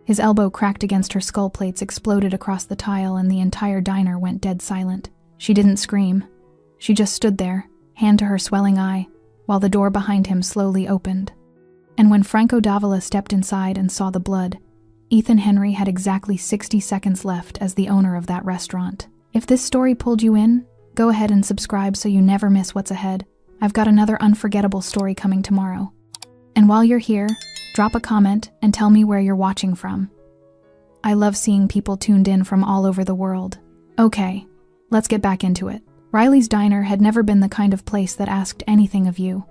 His elbow cracked against her skull plates, exploded across the tile, and the entire diner went dead silent. She didn't scream. She just stood there, hand to her swelling eye, while the door behind him slowly opened. And when Franco Davila stepped inside and saw the blood, Ethan Henry had exactly 60 seconds left as the owner of that restaurant. If this story pulled you in, go ahead and subscribe so you never miss what's ahead. I've got another unforgettable story coming tomorrow. And while you're here, drop a comment and tell me where you're watching from. I love seeing people tuned in from all over the world. Okay, let's get back into it. Riley's Diner had never been the kind of place that asked anything of you.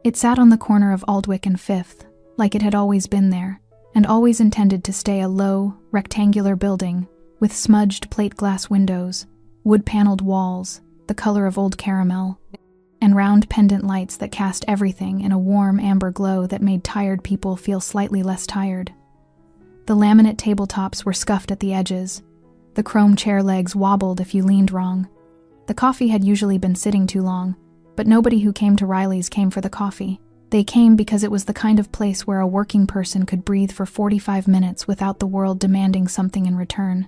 It sat on the corner of Aldwych and 5th, like it had always been there, and always intended to stay a low, rectangular building with smudged plate glass windows, wood-paneled walls, the color of old caramel, and round pendant lights that cast everything in a warm amber glow that made tired people feel slightly less tired. The laminate tabletops were scuffed at the edges. The chrome chair legs wobbled if you leaned wrong. The coffee had usually been sitting too long, but nobody who came to Riley's came for the coffee. They came because it was the kind of place where a working person could breathe for 45 minutes without the world demanding something in return.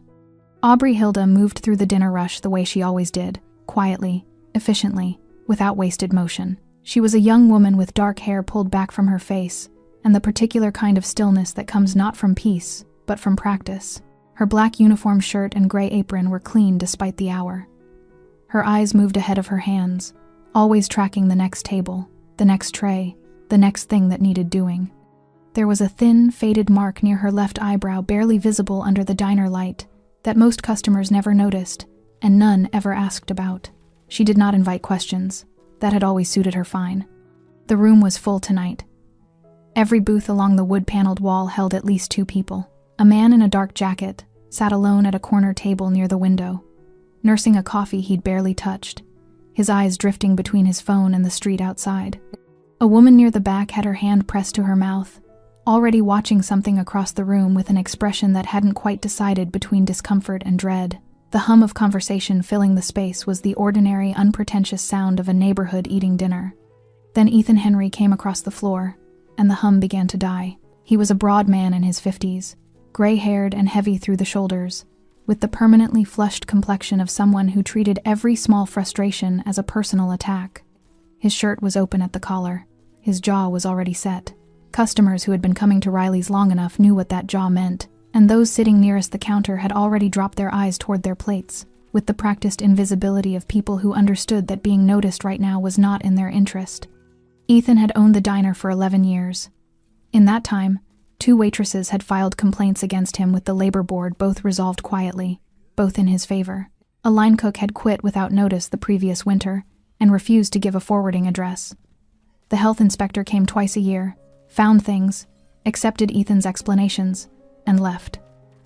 Aubrey Hilda moved through the dinner rush the way she always did, quietly, efficiently, without wasted motion. She was a young woman with dark hair pulled back from her face, and the particular kind of stillness that comes not from peace, but from practice. Her black uniform shirt and gray apron were clean despite the hour. Her eyes moved ahead of her hands, always tracking the next table, the next tray, the next thing that needed doing. There was a thin, faded mark near her left eyebrow barely visible under the diner light that most customers never noticed, and none ever asked about. She did not invite questions. That had always suited her fine. The room was full tonight. Every booth along the wood-paneled wall held at least 2 people. A man in a dark jacket sat alone at a corner table near the window, nursing a coffee he'd barely touched, his eyes drifting between his phone and the street outside. A woman near the back had her hand pressed to her mouth, already watching something across the room with an expression that hadn't quite decided between discomfort and dread. The hum of conversation filling the space was the ordinary, unpretentious sound of a neighborhood eating dinner. Then Ethan Henry came across the floor, and the hum began to die. He was a broad man in his 50s, gray-haired and heavy through the shoulders, with the permanently flushed complexion of someone who treated every small frustration as a personal attack. His shirt was open at the collar. His jaw was already set. Customers who had been coming to Riley's long enough knew what that jaw meant, and those sitting nearest the counter had already dropped their eyes toward their plates, with the practiced invisibility of people who understood that being noticed right now was not in their interest. Ethan had owned the diner for 11 years. In that time, 2 waitresses had filed complaints against him with the labor board, both resolved quietly, both in his favor. A line cook had quit without notice the previous winter and refused to give a forwarding address. The health inspector came twice a year, found things, accepted Ethan's explanations, and left.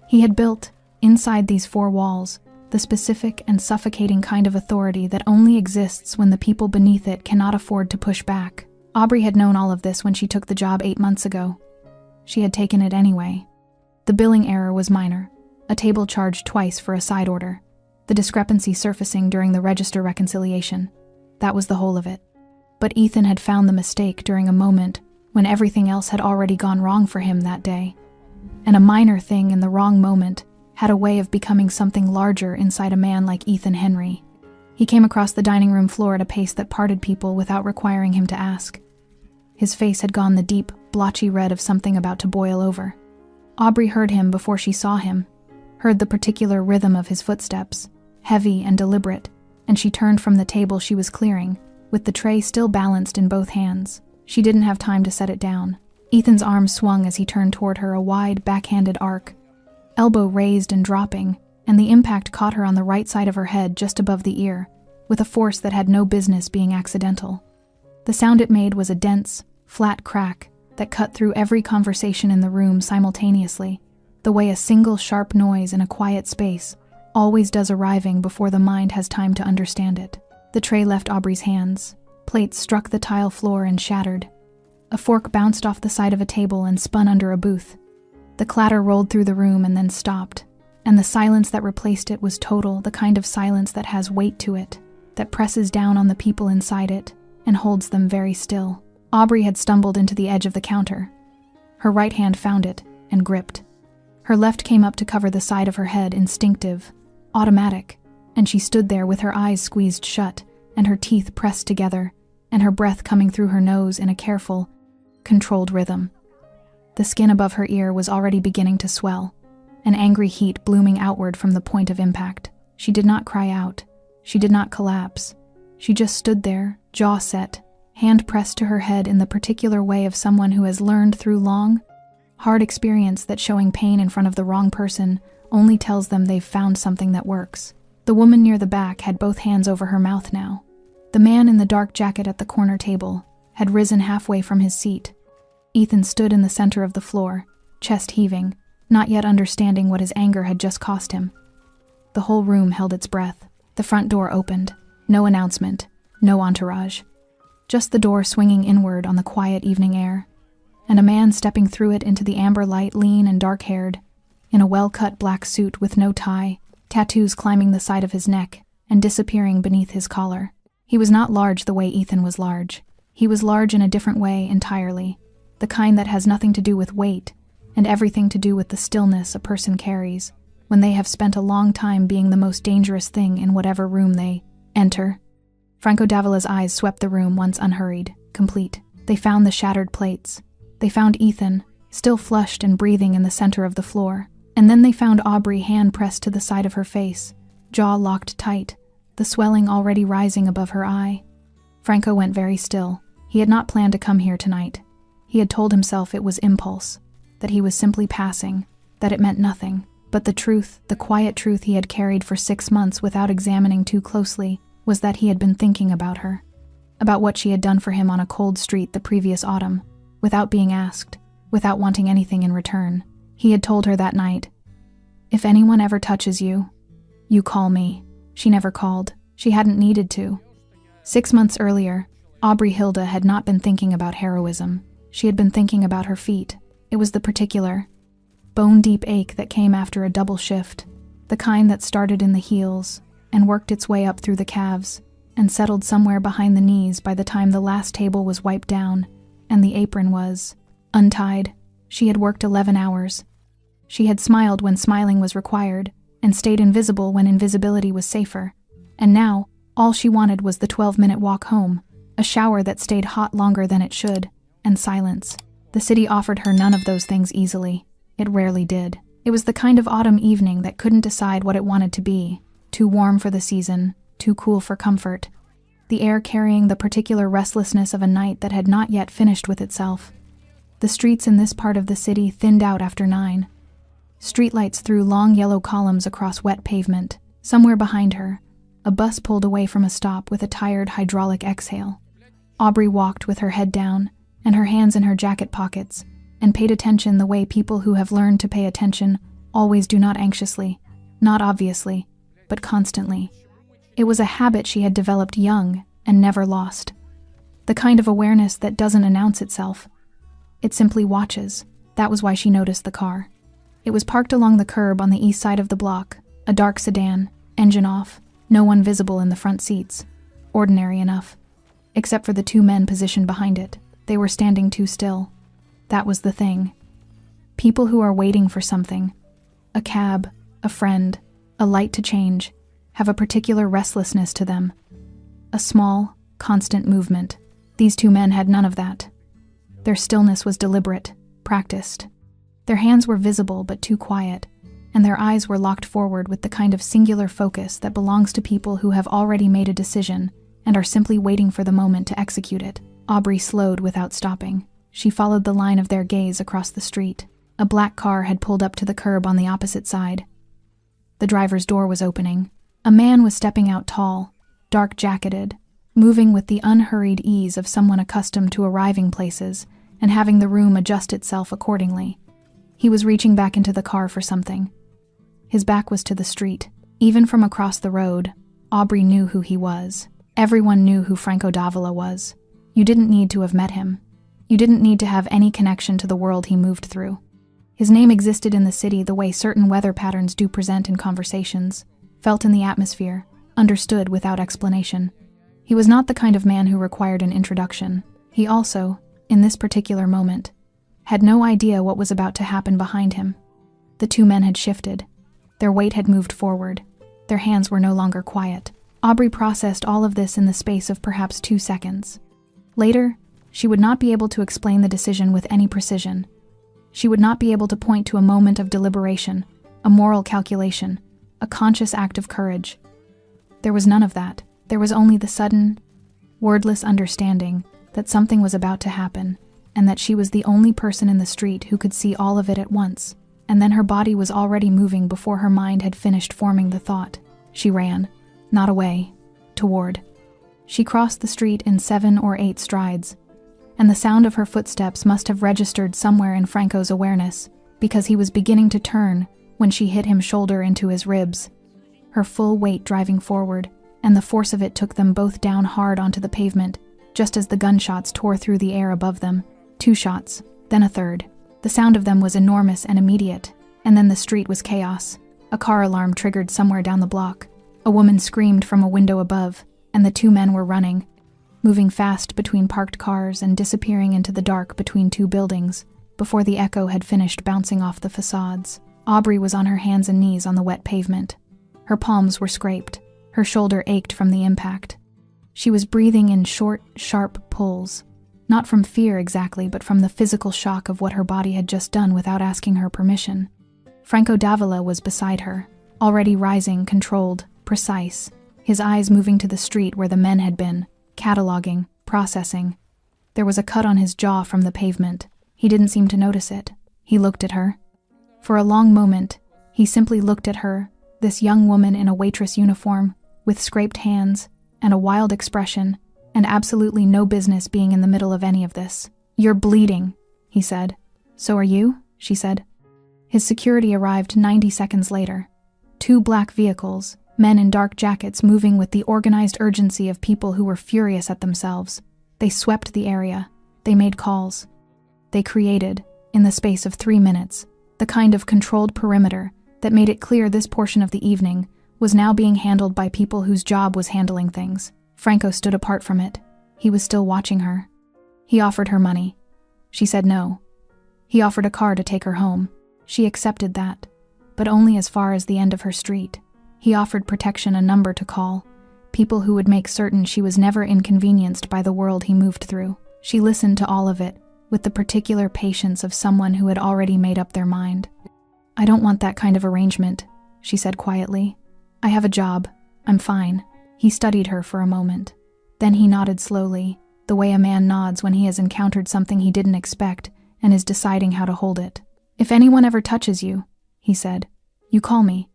He had built, inside these 4 walls, the specific and suffocating kind of authority that only exists when the people beneath it cannot afford to push back. Aubrey had known all of this when she took the job 8 months ago. She had taken it anyway. The billing error was minor, a table charged twice for a side order, the discrepancy surfacing during the register reconciliation. That was the whole of it. But Ethan had found the mistake during a moment when everything else had already gone wrong for him that day. And a minor thing in the wrong moment had a way of becoming something larger inside a man like Ethan Henry. He came across the dining room floor at a pace that parted people without requiring him to ask. His face had gone the deep, blotchy red of something about to boil over. Aubrey heard him before she saw him, heard the particular rhythm of his footsteps, heavy and deliberate, and she turned from the table she was clearing, with the tray still balanced in both hands. She didn't have time to set it down. Ethan's arm swung as he turned toward her, a wide, backhanded arc, elbow raised and dropping, and the impact caught her on the right side of her head just above the ear, with a force that had no business being accidental. The sound it made was a dense, flat crack that cut through every conversation in the room simultaneously, the way a single sharp noise in a quiet space always does, arriving before the mind has time to understand it. The tray left Aubrey's hands. Plates struck the tile floor and shattered. A fork bounced off the side of a table and spun under a booth. The clatter rolled through the room and then stopped, and the silence that replaced it was total, the kind of silence that has weight to it, that presses down on the people inside it and holds them very still. Aubrey had stumbled into the edge of the counter. Her right hand found it and gripped. Her left came up to cover the side of her head, instinctive, automatic, and she stood there with her eyes squeezed shut and her teeth pressed together, and her breath coming through her nose in a careful, controlled rhythm. The skin above her ear was already beginning to swell, an angry heat blooming outward from the point of impact. She did not cry out. She did not collapse. She just stood there, jaw set, hand pressed to her head in the particular way of someone who has learned through long, hard experience that showing pain in front of the wrong person only tells them they've found something that works. The woman near the back had both hands over her mouth now. The man in the dark jacket at the corner table had risen halfway from his seat. Ethan stood in the center of the floor, chest heaving, not yet understanding what his anger had just cost him. The whole room held its breath. The front door opened. No announcement, no entourage. Just the door swinging inward on the quiet evening air, and a man stepping through it into the amber light, lean and dark-haired, in a well-cut black suit with no tie, tattoos climbing the side of his neck and disappearing beneath his collar. He was not large the way Ethan was large. He was large in a different way entirely, the kind that has nothing to do with weight and everything to do with the stillness a person carries when they have spent a long time being the most dangerous thing in whatever room they enter. Franco Davila's eyes swept the room once unhurried, complete. They found the shattered plates. They found Ethan, still flushed and breathing in the center of the floor. And then they found Aubrey, hand pressed to the side of her face, jaw locked tight, the swelling already rising above her eye. Franco went very still. He had not planned to come here tonight. He had told himself it was impulse, that he was simply passing, that it meant nothing. But the truth, the quiet truth he had carried for 6 months without examining too closely, was that he had been thinking about her, about what she had done for him on a cold street the previous autumn, without being asked, without wanting anything in return. He had told her that night, "If anyone ever touches you, you call me." She never called. She hadn't needed to. 6 months earlier, Aubrey Hilda had not been thinking about heroism. She had been thinking about her feet. It was the particular, bone-deep ache that came after a double shift, the kind that started in the heels and worked its way up through the calves and settled somewhere behind the knees by the time the last table was wiped down and the apron was untied. She had worked 11 hours. She had smiled when smiling was required and stayed invisible when invisibility was safer. And now, all she wanted was the 12-minute walk home, a shower that stayed hot longer than it should, and silence. The city offered her none of those things easily. It rarely did. It was the kind of autumn evening that couldn't decide what it wanted to be. Too warm for the season, too cool for comfort. The air carrying the particular restlessness of a night that had not yet finished with itself. The streets in this part of the city thinned out after 9. Streetlights threw long yellow columns across wet pavement. Somewhere behind her, a bus pulled away from a stop with a tired hydraulic exhale. Aubrey walked with her head down and her hands in her jacket pockets and paid attention the way people who have learned to pay attention always do, not anxiously, not obviously, but constantly. It was a habit she had developed young and never lost. The kind of awareness that doesn't announce itself. It simply watches. That was why she noticed the car. It was parked along the curb on the east side of the block, a dark sedan, engine off, no one visible in the front seats. Ordinary enough. Except for the 2 men positioned behind it. They were standing too still. That was the thing. People who are waiting for something, a cab, a friend, a light to change, have a particular restlessness to them. A small, constant movement. These 2 men had none of that. Their stillness was deliberate, practiced. Their hands were visible but too quiet, and their eyes were locked forward with the kind of singular focus that belongs to people who have already made a decision and are simply waiting for the moment to execute it. Aubrey slowed without stopping. She followed the line of their gaze across the street. A black car had pulled up to the curb on the opposite side. The driver's door was opening. A man was stepping out tall, dark-jacketed, moving with the unhurried ease of someone accustomed to arriving places and having the room adjust itself accordingly. He was reaching back into the car for something. His back was to the street. Even from across the road, Aubrey knew who he was. Everyone knew who Franco Davila was. You didn't need to have met him. You didn't need to have any connection to the world he moved through. His name existed in the city the way certain weather patterns do present in conversations, felt in the atmosphere, understood without explanation. He was not the kind of man who required an introduction. He also, in this particular moment, had no idea what was about to happen behind him. The two men had shifted. Their weight had moved forward. Their hands were no longer quiet. Aubrey processed all of this in the space of perhaps 2 seconds. Later, she would not be able to explain the decision with any precision. She would not be able to point to a moment of deliberation, a moral calculation, a conscious act of courage. There was none of that. There was only the sudden, wordless understanding that something was about to happen, and that she was the only person in the street who could see all of it at once. And then her body was already moving before her mind had finished forming the thought. She ran, not away, toward. She crossed the street in 7 or 8 strides, and the sound of her footsteps must have registered somewhere in Franco's awareness, because he was beginning to turn when she hit him shoulder into his ribs, her full weight driving forward, and the force of it took them both down hard onto the pavement, just as the gunshots tore through the air above them. 2 shots, then a third. The sound of them was enormous and immediate, and then the street was chaos. A car alarm triggered somewhere down the block. A woman screamed from a window above, and the 2 men were running, moving fast between parked cars and disappearing into the dark between 2 buildings, before the echo had finished bouncing off the facades. Aubrey was on her hands and knees on the wet pavement. Her palms were scraped. Her shoulder ached from the impact. She was breathing in short, sharp pulls, not from fear exactly, but from the physical shock of what her body had just done without asking her permission. Franco Davila was beside her, already rising, controlled, precise, his eyes moving to the street where the men had been, cataloging, processing. There was a cut on his jaw from the pavement. He didn't seem to notice it. He looked at her. For a long moment, he simply looked at her, this young woman in a waitress uniform, with scraped hands, and a wild expression, and absolutely no business being in the middle of any of this. "You're bleeding," he said. "So are you?" she said. His security arrived 90 seconds later. 2 black vehicles, men in dark jackets moving with the organized urgency of people who were furious at themselves. They swept the area. They made calls. They created, in the space of 3 minutes, the kind of controlled perimeter that made it clear this portion of the evening was now being handled by people whose job was handling things. Franco stood apart from it. He was still watching her. He offered her money. She said no. He offered a car to take her home. She accepted that, but only as far as the end of her street. He offered protection, a number to call, people who would make certain she was never inconvenienced by the world he moved through. She listened to all of it, with the particular patience of someone who had already made up their mind. "I don't want that kind of arrangement," she said quietly. "I have a job. I'm fine." He studied her for a moment. Then he nodded slowly, the way a man nods when he has encountered something he didn't expect and is deciding how to hold it. "If anyone ever touches you," he said, "you call me."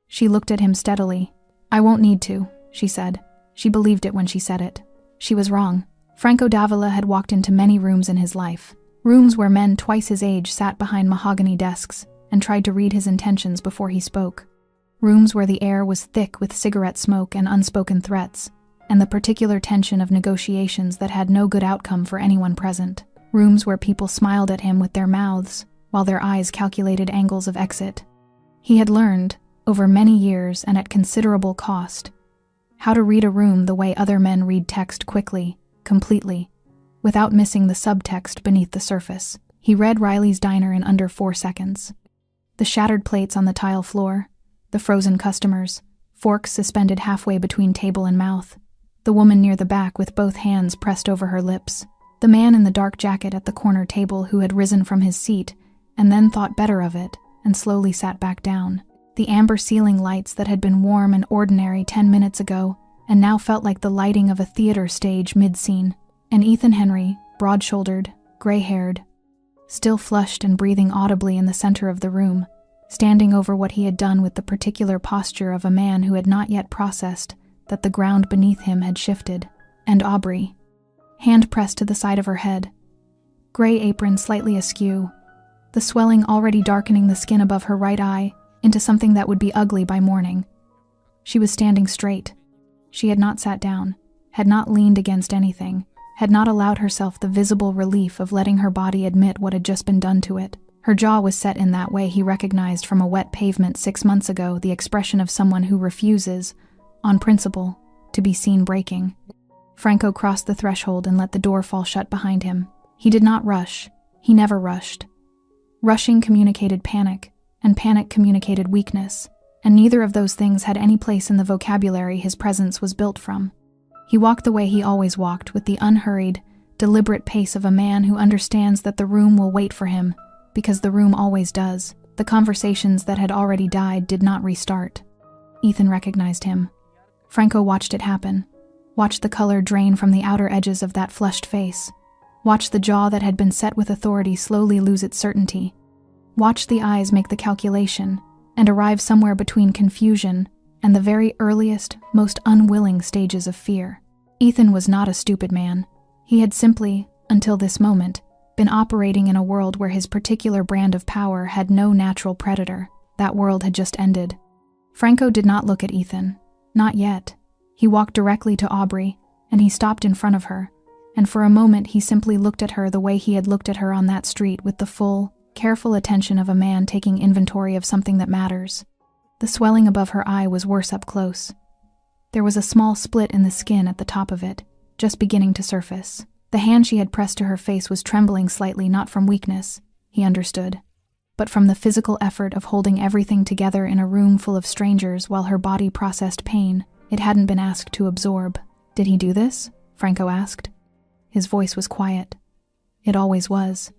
She looked at him steadily. "I won't need to," she said. She believed it when she said it. She was wrong. Franco Davila had walked into many rooms in his life. Rooms where men twice his age sat behind mahogany desks and tried to read his intentions before he spoke. Rooms where the air was thick with cigarette smoke and unspoken threats, and the particular tension of negotiations that had no good outcome for anyone present. Rooms where people smiled at him with their mouths, while their eyes calculated angles of exit. He had learned, over many years and at considerable cost, how to read a room the way other men read text quickly, completely, without missing the subtext beneath the surface. He read Riley's diner in under 4 seconds. The shattered plates on the tile floor, the frozen customers, forks suspended halfway between table and mouth, the woman near the back with both hands pressed over her lips, the man in the dark jacket at the corner table who had risen from his seat and then thought better of it and slowly sat back down, the amber ceiling lights that had been warm and ordinary 10 minutes ago and now felt like the lighting of a theater stage mid-scene, and Ethan Henry, broad-shouldered, gray-haired, still flushed and breathing audibly in the center of the room, standing over what he had done with the particular posture of a man who had not yet processed that the ground beneath him had shifted, and Aubrey, hand pressed to the side of her head, gray apron slightly askew, the swelling already darkening the skin above her right eye into something that would be ugly by morning. She was standing straight. She had not sat down, had not leaned against anything, had not allowed herself the visible relief of letting her body admit what had just been done to it. Her jaw was set in that way he recognized from a wet pavement 6 months ago, the expression of someone who refuses, on principle, to be seen breaking. Franco crossed the threshold and let the door fall shut behind him. He did not rush. He never rushed. Rushing communicated panic, and panic communicated weakness, and neither of those things had any place in the vocabulary his presence was built from. He walked the way he always walked, with the unhurried, deliberate pace of a man who understands that the room will wait for him, because the room always does. The conversations that had already died did not restart. Ethan recognized him. Franco watched it happen, watched the color drain from the outer edges of that flushed face, watched the jaw that had been set with authority slowly lose its certainty, watched the eyes make the calculation and arrive somewhere between confusion and the very earliest, most unwilling stages of fear. Ethan was not a stupid man. He had simply, until this moment, been operating in a world where his particular brand of power had no natural predator. That world had just ended. Franco did not look at Ethan. Not yet. He walked directly to Aubrey, and he stopped in front of her, and for a moment he simply looked at her the way he had looked at her on that street, with the full, careful attention of a man taking inventory of something that matters. The swelling above her eye was worse up close. There was a small split in the skin at the top of it, just beginning to surface. The hand she had pressed to her face was trembling slightly, not from weakness, he understood, but from the physical effort of holding everything together in a room full of strangers while her body processed pain it hadn't been asked to absorb. "Did he do this?" Franco asked. His voice was quiet. It always was.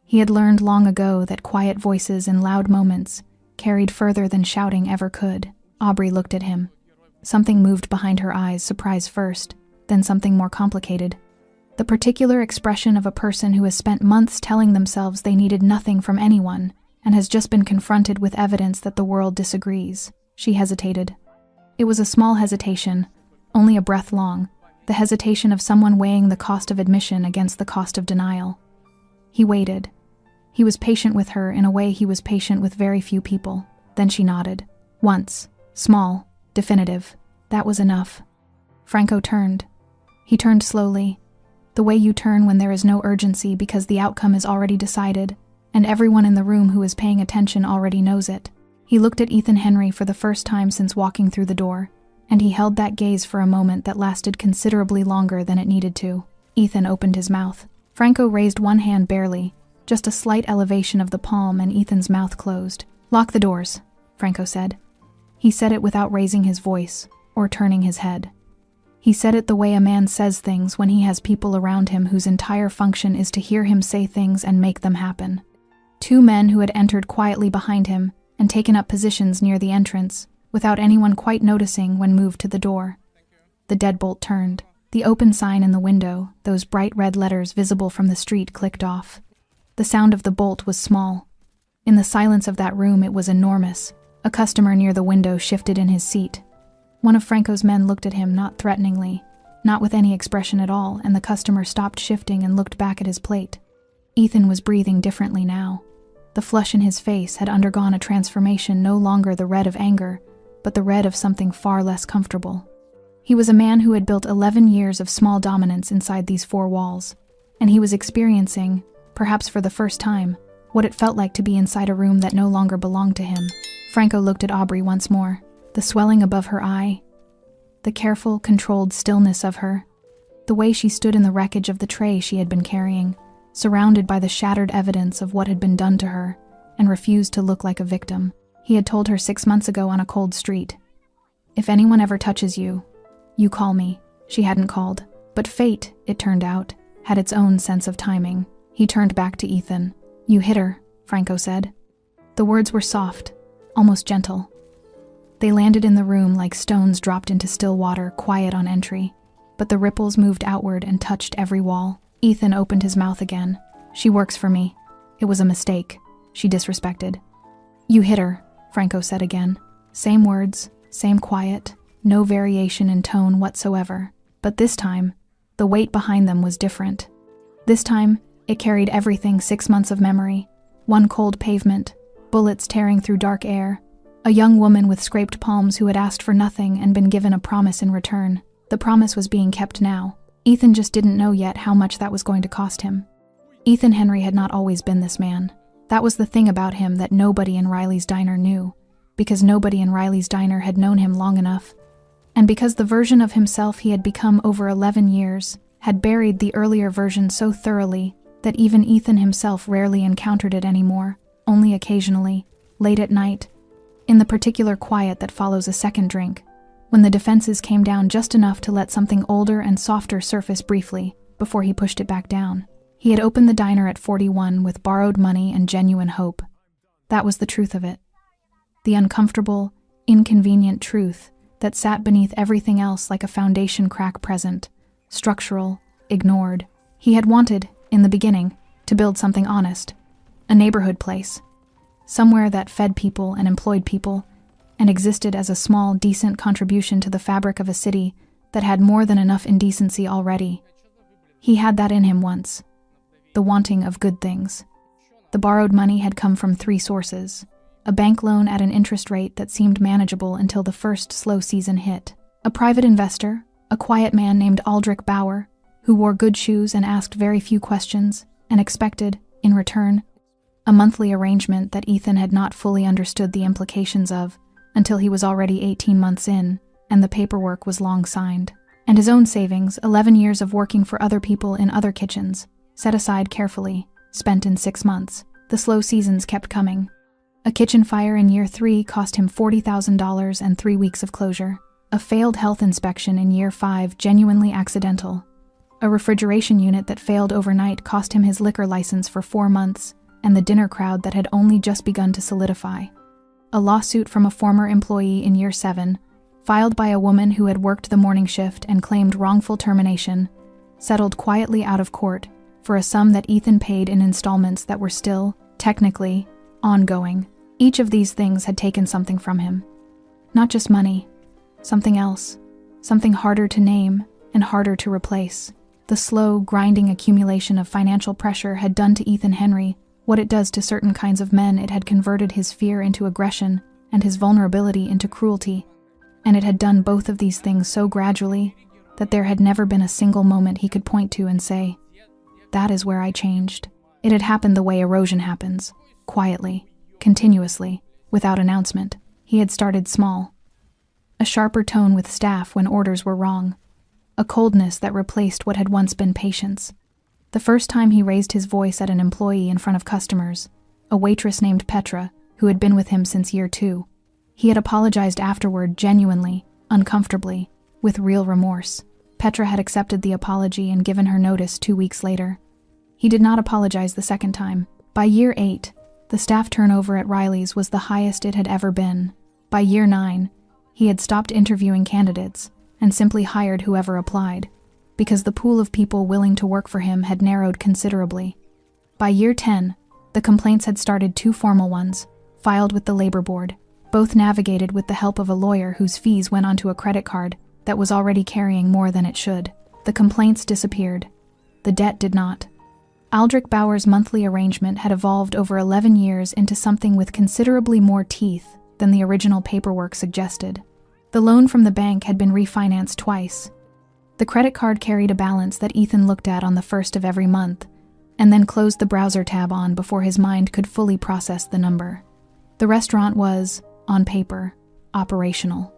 He had learned long ago that quiet voices in loud moments carried further than shouting ever could. Aubrey looked at him. Something moved behind her eyes, surprise first, then something more complicated. The particular expression of a person who has spent months telling themselves they needed nothing from anyone and has just been confronted with evidence that the world disagrees. She hesitated. It was a small hesitation, only a breath long, the hesitation of someone weighing the cost of admission against the cost of denial. He waited. He was patient with her in a way he was patient with very few people. Then she nodded. Once. Small. Definitive. That was enough. Franco turned. He turned slowly. The way you turn when there is no urgency because the outcome is already decided, and everyone in the room who is paying attention already knows it. He looked at Ethan Henry for the first time since walking through the door, and he held that gaze for a moment that lasted considerably longer than it needed to. Ethan opened his mouth. Franco raised one hand barely, just a slight elevation of the palm, and Ethan's mouth closed. "Lock the doors," Franco said. He said it without raising his voice or turning his head. He said it the way a man says things when he has people around him whose entire function is to hear him say things and make them happen. Two men who had entered quietly behind him and taken up positions near the entrance, without anyone quite noticing when moved to the door. The deadbolt turned. The open sign in the window, those bright red letters visible from the street, clicked off. The sound of the bolt was small. In the silence of that room it was enormous. A customer near the window shifted in his seat. One of Franco's men looked at him, not threateningly, not with any expression at all, and the customer stopped shifting and looked back at his plate. Ethan was breathing differently now. The flush in his face had undergone a transformation, no longer the red of anger, but the red of something far less comfortable. He was a man who had built 11 years of small dominance inside these four walls, and he was experiencing, perhaps for the first time, what it felt like to be inside a room that no longer belonged to him. Franco looked at Aubrey once more. The swelling above her eye, the careful, controlled stillness of her, the way she stood in the wreckage of the tray she had been carrying, surrounded by the shattered evidence of what had been done to her, and refused to look like a victim. He had told her 6 months ago on a cold street, "If anyone ever touches you, you call me." She hadn't called, but fate, it turned out, had its own sense of timing. He turned back to Ethan. "You hit her," Franco said. The words were soft, almost gentle. They landed in the room like stones dropped into still water, quiet on entry, but the ripples moved outward and touched every wall. Ethan opened his mouth again. "She works for me. It was a mistake," she disrespected. "You hit her," Franco said again. Same words, same quiet, no variation in tone whatsoever. But this time, the weight behind them was different. This time, it carried everything 6 months of memory. One cold pavement, bullets tearing through dark air, a young woman with scraped palms who had asked for nothing and been given a promise in return. The promise was being kept now. Ethan just didn't know yet how much that was going to cost him. Ethan Henry had not always been this man. That was the thing about him that nobody in Riley's diner knew, because nobody in Riley's diner had known him long enough, and because the version of himself he had become over 11 years had buried the earlier version so thoroughly that even Ethan himself rarely encountered it anymore, only occasionally, late at night, in the particular quiet that follows a second drink, when the defenses came down just enough to let something older and softer surface briefly before he pushed it back down. He had opened the diner at 41 with borrowed money and genuine hope. That was the truth of it. The uncomfortable, inconvenient truth that sat beneath everything else like a foundation crack present, structural, ignored. He had wanted, in the beginning, to build something honest, a neighborhood place, somewhere that fed people and employed people, and existed as a small, decent contribution to the fabric of a city that had more than enough indecency already. He had that in him once, the wanting of good things. The borrowed money had come from 3 sources: a bank loan at an interest rate that seemed manageable until the first slow season hit, a private investor, a quiet man named Aldrich Bauer, who wore good shoes and asked very few questions, and expected, in return, a monthly arrangement that Ethan had not fully understood the implications of until he was already 18 months in, and the paperwork was long signed. And his own savings, 11 years of working for other people in other kitchens, set aside carefully, spent in 6 months. The slow seasons kept coming. A kitchen fire in year 3 cost him $40,000 and 3 weeks of closure. A failed health inspection in year 5, genuinely accidental. A refrigeration unit that failed overnight cost him his liquor license for 4 months, and the dinner crowd that had only just begun to solidify. A lawsuit from a former employee in year 7, filed by a woman who had worked the morning shift and claimed wrongful termination, settled quietly out of court for a sum that Ethan paid in installments that were still, technically, ongoing. Each of these things had taken something from him. Not just money, something else, something harder to name and harder to replace. The slow, grinding accumulation of financial pressure had done to Ethan Henry what it does to certain kinds of men. It had converted his fear into aggression and his vulnerability into cruelty. And it had done both of these things so gradually that there had never been a single moment he could point to and say, "That is where I changed." It had happened the way erosion happens, quietly, continuously, without announcement. He had started small. A sharper tone with staff when orders were wrong. A coldness that replaced what had once been patience. The first time he raised his voice at an employee in front of customers, a waitress named Petra, who had been with him since year 2. He had apologized afterward, genuinely, uncomfortably, with real remorse. Petra had accepted the apology and given her notice 2 weeks later. He did not apologize the second time. By year 8, the staff turnover at Riley's was the highest it had ever been. By year 9, he had stopped interviewing candidates and simply hired whoever applied, because the pool of people willing to work for him had narrowed considerably. By year 10, the complaints had started 2 formal ones, filed with the labor board, both navigated with the help of a lawyer whose fees went onto a credit card that was already carrying more than it should. The complaints disappeared. The debt did not. Aldrich Bauer's monthly arrangement had evolved over 11 years into something with considerably more teeth than the original paperwork suggested. The loan from the bank had been refinanced twice. The credit card carried a balance that Ethan looked at on the 1st of every month, and then closed the browser tab on before his mind could fully process the number. The restaurant was, on paper, operational.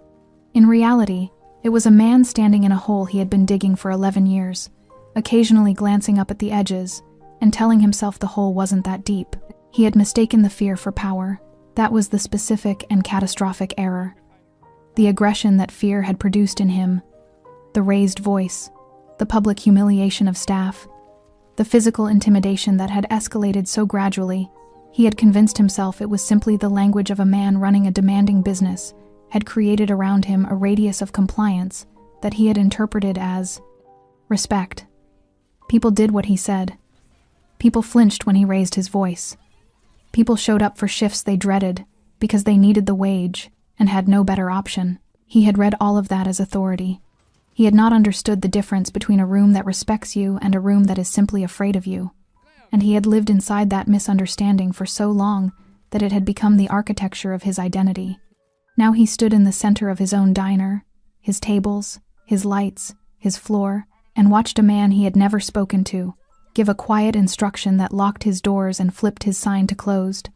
In reality, it was a man standing in a hole he had been digging for 11 years, occasionally glancing up at the edges and telling himself the hole wasn't that deep. He had mistaken the fear for power. That was the specific and catastrophic error. The aggression that fear had produced in him, the raised voice, the public humiliation of staff, the physical intimidation that had escalated so gradually. He had convinced himself it was simply the language of a man running a demanding business, had created around him a radius of compliance that he had interpreted as respect. People did what he said. People flinched when he raised his voice. People showed up for shifts they dreaded because they needed the wage and had no better option. He had read all of that as authority. He had not understood the difference between a room that respects you and a room that is simply afraid of you. And he had lived inside that misunderstanding for so long that it had become the architecture of his identity. Now he stood in the center of his own diner, his tables, his lights, his floor, and watched a man he had never spoken to give a quiet instruction that locked his doors and flipped his sign to closed,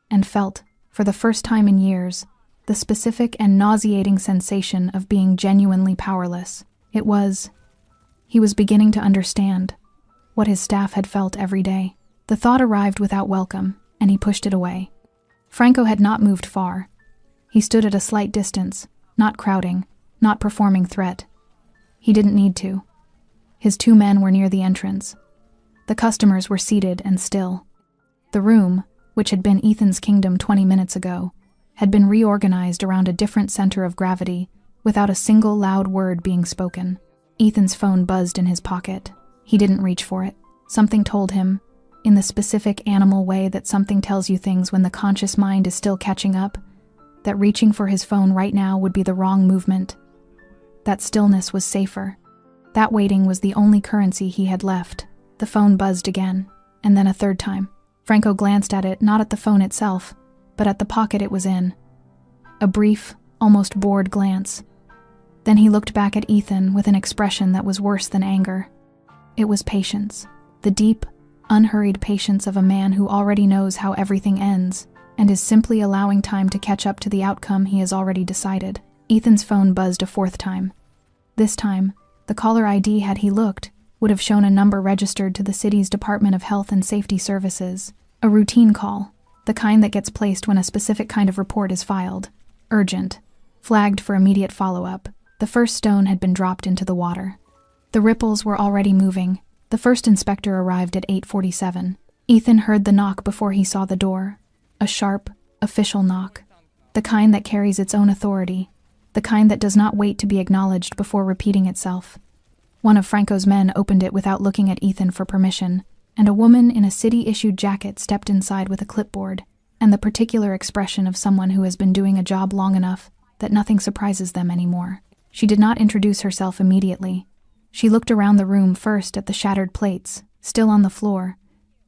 and felt, for the first time in years, the specific and nauseating sensation of being genuinely powerless. He was beginning to understand what his staff had felt every day. The thought arrived without welcome, and he pushed it away. Franco had not moved far. He stood at a slight distance, not crowding, not performing threat. He didn't need to. His 2 men were near the entrance. The customers were seated and still. The room, which had been Ethan's kingdom 20 minutes ago, had been reorganized around a different center of gravity without a single loud word being spoken. Ethan's phone buzzed in his pocket. He didn't reach for it. Something told him, in the specific animal way that something tells you things when the conscious mind is still catching up, that reaching for his phone right now would be the wrong movement. That stillness was safer. That waiting was the only currency he had left. The phone buzzed again, and then a third time. Franco glanced at it, not at the phone itself, but at the pocket it was in. A brief, almost bored glance. Then he looked back at Ethan with an expression that was worse than anger. It was patience. The deep, unhurried patience of a man who already knows how everything ends and is simply allowing time to catch up to the outcome he has already decided. Ethan's phone buzzed a 4th time. This time, the caller ID, had he looked, would have shown a number registered to the city's Department of Health and Safety Services. A routine call, the kind that gets placed when a specific kind of report is filed. Urgent. Flagged for immediate follow-up. The first stone had been dropped into the water. The ripples were already moving. The first inspector arrived at 8:47. Ethan heard the knock before he saw the door. A sharp, official knock. The kind that carries its own authority. The kind that does not wait to be acknowledged before repeating itself. One of Franco's men opened it without looking at Ethan for permission, and a woman in a city-issued jacket stepped inside with a clipboard, and the particular expression of someone who has been doing a job long enough that nothing surprises them anymore. She did not introduce herself immediately. She looked around the room first at the shattered plates, still on the floor,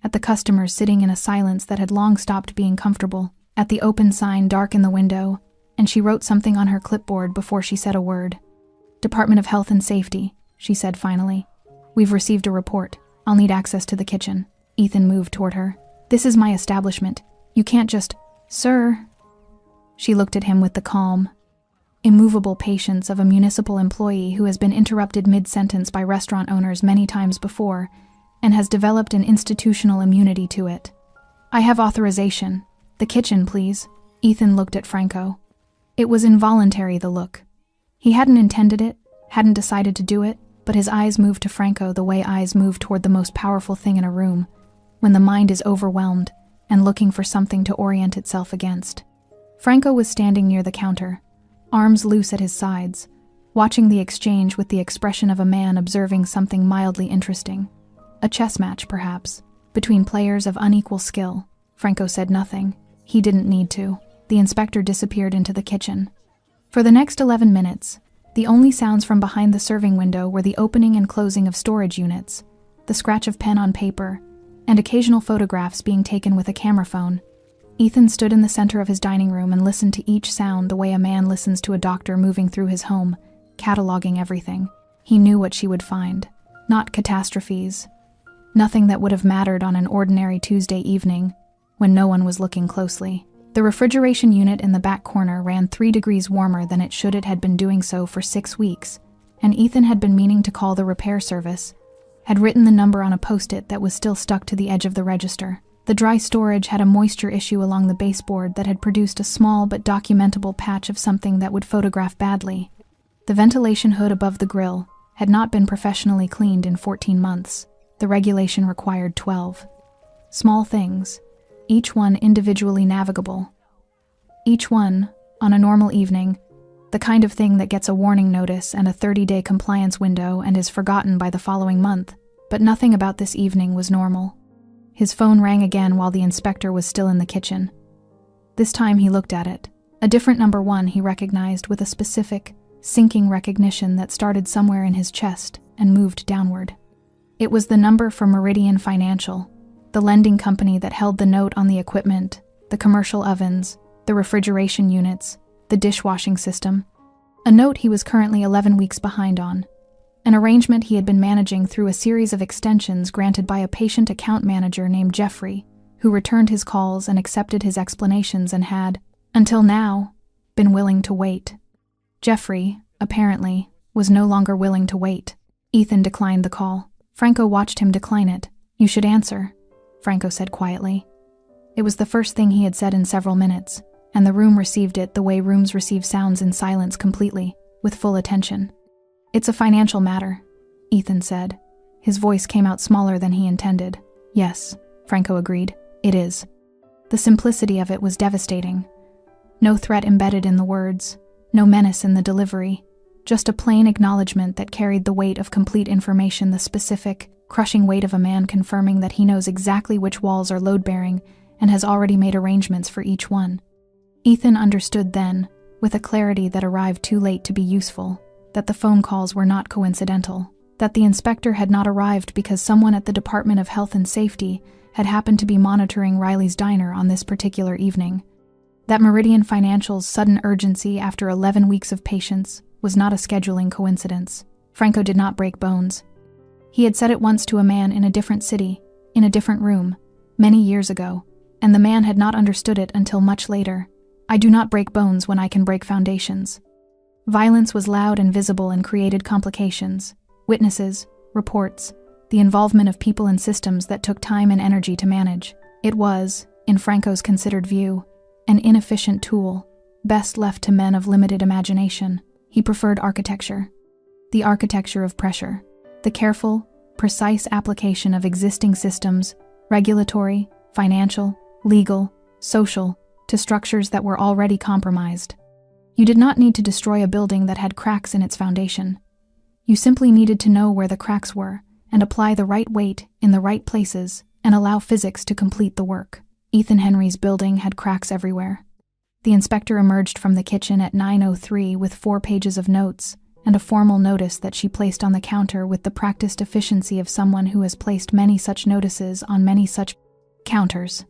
at the customers sitting in a silence that had long stopped being comfortable, at the open sign dark in the window, and she wrote something on her clipboard before she said a word. "Department of Health and Safety," she said finally. "We've received a report. I'll need access to the kitchen." Ethan moved toward her. "This is my establishment. You can't just—" "Sir." She looked at him with the calm, immovable patience of a municipal employee who has been interrupted mid-sentence by restaurant owners many times before and has developed an institutional immunity to it. "I have authorization. The kitchen, please." Ethan looked at Franco. It was involuntary, the look. He hadn't intended it, hadn't decided to do it, but his eyes moved to Franco the way eyes move toward the most powerful thing in a room, when the mind is overwhelmed and looking for something to orient itself against. Franco was standing near the counter, arms loose at his sides, watching the exchange with the expression of a man observing something mildly interesting. A chess match, perhaps, between players of unequal skill. Franco said nothing. He didn't need to. The inspector disappeared into the kitchen. For the next 11 minutes, the only sounds from behind the serving window were the opening and closing of storage units, the scratch of pen on paper, and occasional photographs being taken with a camera phone. Ethan stood in the center of his dining room and listened to each sound the way a man listens to a doctor moving through his home, cataloging everything. He knew what she would find. Not catastrophes. Nothing that would have mattered on an ordinary Tuesday evening, when no one was looking closely. The refrigeration unit in the back corner ran 3 degrees warmer than it should. It had been doing so for 6 weeks, and Ethan had been meaning to call the repair service, had written the number on a post-it that was still stuck to the edge of the register. The dry storage had a moisture issue along the baseboard that had produced a small but documentable patch of something that would photograph badly. The ventilation hood above the grill had not been professionally cleaned in 14 months. The regulation required 12. Small things, each one individually navigable. Each one, on a normal evening, the kind of thing that gets a warning notice and a 30-day compliance window and is forgotten by the following month. But nothing about this evening was normal. His phone rang again while the inspector was still in the kitchen. This time he looked at it. A different number 1 he recognized with a specific, sinking recognition that started somewhere in his chest and moved downward. It was the number for Meridian Financial, the lending company that held the note on the equipment, the commercial ovens, the refrigeration units, the dishwashing system. A note he was currently 11 weeks behind on. An arrangement he had been managing through a series of extensions granted by a patient account manager named Jeffrey, who returned his calls and accepted his explanations and had, until now, been willing to wait. Jeffrey, apparently, was no longer willing to wait. Ethan declined the call. Franco watched him decline it. "You should answer," Franco said quietly. It was the first thing he had said in several minutes, and the room received it the way rooms receive sounds in silence completely, with full attention. "It's a financial matter," Ethan said. His voice came out smaller than he intended. "Yes," Franco agreed, "it is." The simplicity of it was devastating. No threat embedded in the words, no menace in the delivery, just a plain acknowledgement that carried the weight of complete information, the specific, crushing weight of a man confirming that he knows exactly which walls are load-bearing and has already made arrangements for each one. Ethan understood then, with a clarity that arrived too late to be useful, that the phone calls were not coincidental, that the inspector had not arrived because someone at the Department of Health and Safety had happened to be monitoring Riley's diner on this particular evening, that Meridian Financial's sudden urgency after 11 weeks of patience was not a scheduling coincidence. Franco did not break bones. He had said it once to a man in a different city, in a different room, many years ago, and the man had not understood it until much later. "I do not break bones when I can break foundations." Violence was loud and visible and created complications, witnesses, reports, the involvement of people and systems that took time and energy to manage. It was, in Franco's considered view, an inefficient tool, best left to men of limited imagination. He preferred architecture. The architecture of pressure. The careful, precise application of existing systems, regulatory, financial, legal, social, to structures that were already compromised. You did not need to destroy a building that had cracks in its foundation. You simply needed to know where the cracks were and apply the right weight in the right places and allow physics to complete the work. Ethan Henry's building had cracks everywhere. The inspector emerged from the kitchen at 9:03 with 4 pages of notes and a formal notice that she placed on the counter with the practiced efficiency of someone who has placed many such notices on many such counters.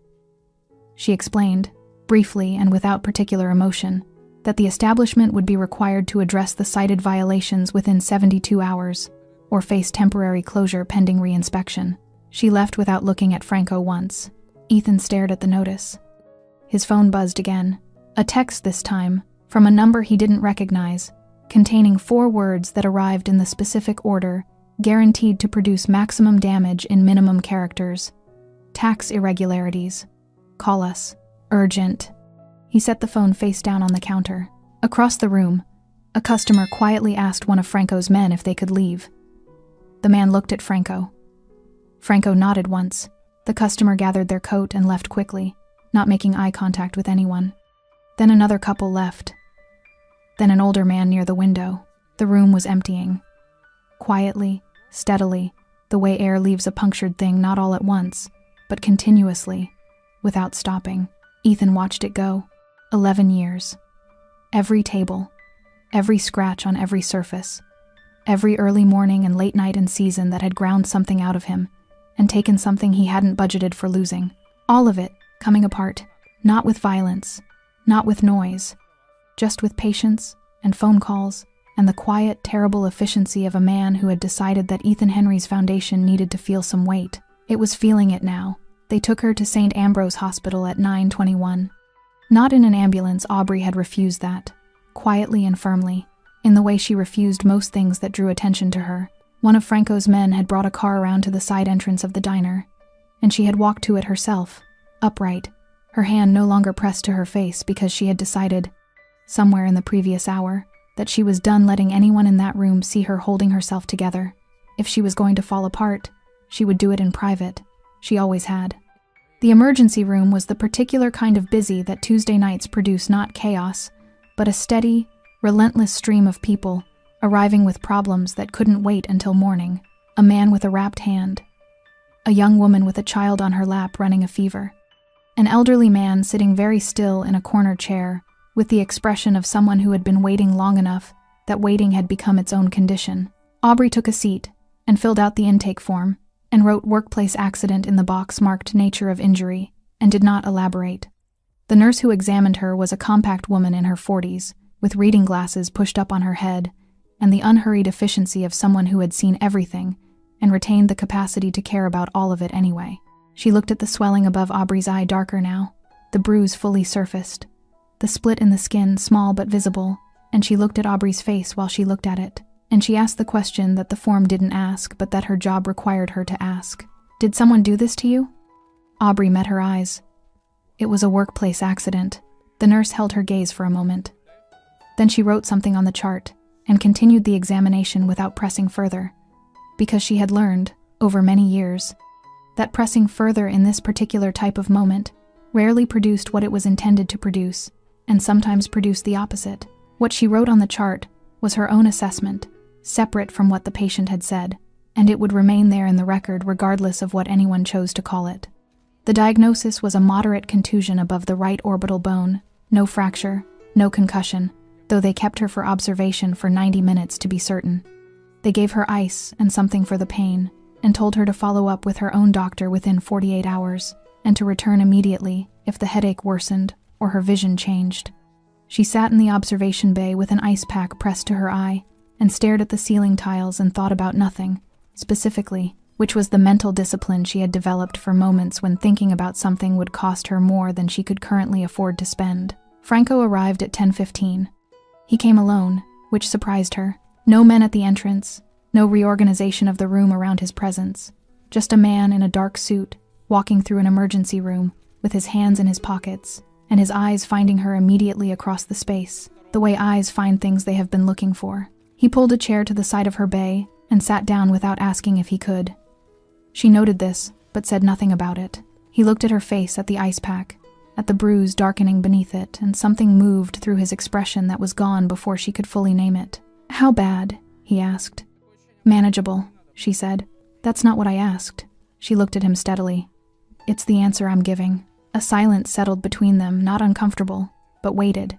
She explained, briefly and without particular emotion, that the establishment would be required to address the cited violations within 72 hours, or face temporary closure pending re-inspection. She left without looking at Franco once. Ethan stared at the notice. His phone buzzed again. A text this time, from a number he didn't recognize, containing 4 words that arrived in the specific order, guaranteed to produce maximum damage in minimum characters. "Tax irregularities. Call us. Urgent." He set the phone face down on the counter. Across the room, a customer quietly asked one of Franco's men if they could leave. The man looked at Franco. Franco nodded once. The customer gathered their coat and left quickly, not making eye contact with anyone. Then another couple left. Then an older man near the window. The room was emptying. Quietly, steadily, the way air leaves a punctured thing not all at once, but continuously, without stopping. Ethan watched it go. 11 years. Every table, every scratch on every surface, every early morning and late night and season that had ground something out of him and taken something he hadn't budgeted for losing. All of it coming apart, not with violence, not with noise, just with patience and phone calls and the quiet, terrible efficiency of a man who had decided that Ethan Henry's foundation needed to feel some weight. It was feeling it now. They took her to St. Ambrose Hospital at 9:21. Not in an ambulance, Aubrey had refused that, quietly and firmly, in the way she refused most things that drew attention to her. One of Franco's men had brought a car around to the side entrance of the diner, and she had walked to it herself, upright, her hand no longer pressed to her face because she had decided, somewhere in the previous hour, that she was done letting anyone in that room see her holding herself together. If she was going to fall apart, she would do it in private. She always had. The emergency room was the particular kind of busy that Tuesday nights produce not chaos, but a steady, relentless stream of people, arriving with problems that couldn't wait until morning. A man with a wrapped hand. A young woman with a child on her lap running a fever. An elderly man sitting very still in a corner chair, with the expression of someone who had been waiting long enough that waiting had become its own condition. Aubrey took a seat and filled out the intake form, and wrote workplace accident in the box marked nature of injury, and did not elaborate. The nurse who examined her was a compact woman in her 40s, with reading glasses pushed up on her head, and the unhurried efficiency of someone who had seen everything, and retained the capacity to care about all of it anyway. She looked at the swelling above Aubrey's eye, darker now, the bruise fully surfaced, the split in the skin small but visible, and she looked at Aubrey's face while she looked at it. And she asked the question that the form didn't ask, but that her job required her to ask. "Did someone do this to you?" Aubrey met her eyes. It was a workplace accident. The nurse held her gaze for a moment. Then she wrote something on the chart and continued the examination without pressing further, because she had learned, over many years, that pressing further in this particular type of moment rarely produced what it was intended to produce, and sometimes produced the opposite. What she wrote on the chart was her own assessment, separate from what the patient had said, and it would remain there in the record regardless of what anyone chose to call it. The diagnosis was a moderate contusion above the right orbital bone, no fracture, no concussion, though they kept her for observation for 90 minutes to be certain. They gave her ice and something for the pain, and told her to follow up with her own doctor within 48 hours, and to return immediately if the headache worsened or her vision changed. She sat in the observation bay with an ice pack pressed to her eye, and stared at the ceiling tiles and thought about nothing, specifically, which was the mental discipline she had developed for moments when thinking about something would cost her more than she could currently afford to spend. Franco arrived at 10:15. He came alone, which surprised her. No men at the entrance, no reorganization of the room around his presence. Just a man in a dark suit, walking through an emergency room, with his hands in his pockets, and his eyes finding her immediately across the space, the way eyes find things they have been looking for. He pulled a chair to the side of her bay and sat down without asking if he could. She noted this, but said nothing about it. He looked at her face, at the ice pack, at the bruise darkening beneath it, and something moved through his expression that was gone before she could fully name it. "How bad?" he asked. "Manageable," she said. "That's not what I asked." She looked at him steadily. "It's the answer I'm giving." A silence settled between them, not uncomfortable, but weighted.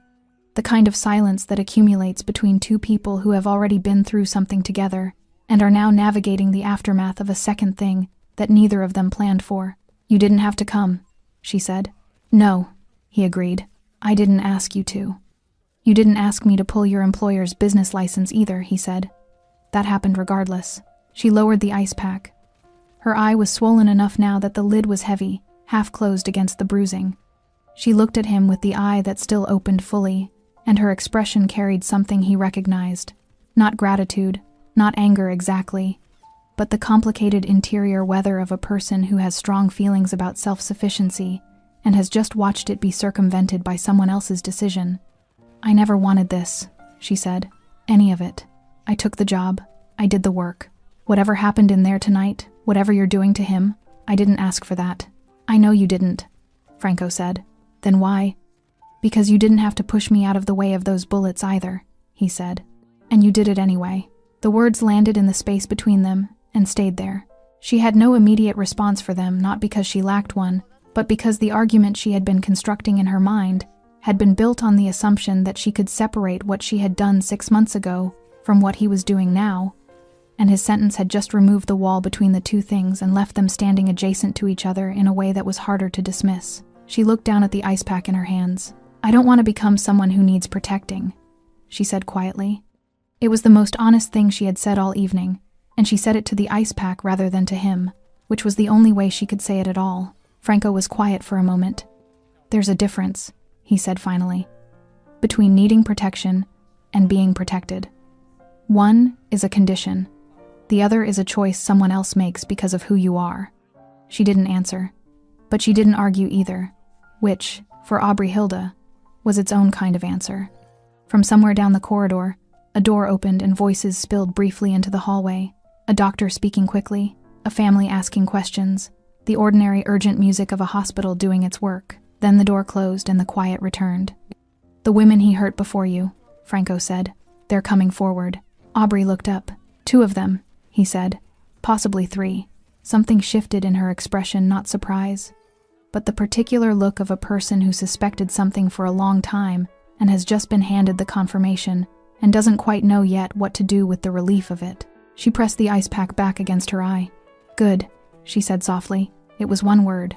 The kind of silence that accumulates between two people who have already been through something together and are now navigating the aftermath of a second thing that neither of them planned for. "You didn't have to come," she said. "No," he agreed. "I didn't ask you to." "You didn't ask me to pull your employer's business license either," he said. "That happened regardless." She lowered the ice pack. Her eye was swollen enough now that the lid was heavy, half closed against the bruising. She looked at him with the eye that still opened fully, and her expression carried something he recognized. Not gratitude, not anger exactly, but the complicated interior weather of a person who has strong feelings about self-sufficiency and has just watched it be circumvented by someone else's decision. "I never wanted this," she said. "Any of it. I took the job. I did the work. Whatever happened in there tonight, whatever you're doing to him, I didn't ask for that." "I know you didn't," Franco said. "Then why?" "Because you didn't have to push me out of the way of those bullets either," he said. "And you did it anyway." The words landed in the space between them and stayed there. She had no immediate response for them, not because she lacked one, but because the argument she had been constructing in her mind had been built on the assumption that she could separate what she had done 6 months ago from what he was doing now, and his sentence had just removed the wall between the two things and left them standing adjacent to each other in a way that was harder to dismiss. She looked down at the ice pack in her hands. "I don't want to become someone who needs protecting," she said quietly. It was the most honest thing she had said all evening, and she said it to the ice pack rather than to him, which was the only way she could say it at all. Franco was quiet for a moment. "There's a difference," he said finally, "between needing protection and being protected. One is a condition. The other is a choice someone else makes because of who you are." She didn't answer, but she didn't argue either, which, for Aubrey Hilda, was its own kind of answer. From somewhere down the corridor, a door opened and voices spilled briefly into the hallway. A doctor speaking quickly, a family asking questions, the ordinary urgent music of a hospital doing its work. Then the door closed and the quiet returned. "The women he hurt before you," Franco said. "They're coming forward." Aubrey looked up. "2 of them," he said. "Possibly 3. Something shifted in her expression, not surprise, but the particular look of a person who suspected something for a long time and has just been handed the confirmation and doesn't quite know yet what to do with the relief of it. She pressed the ice pack back against her eye. "Good," she said softly. It was one word,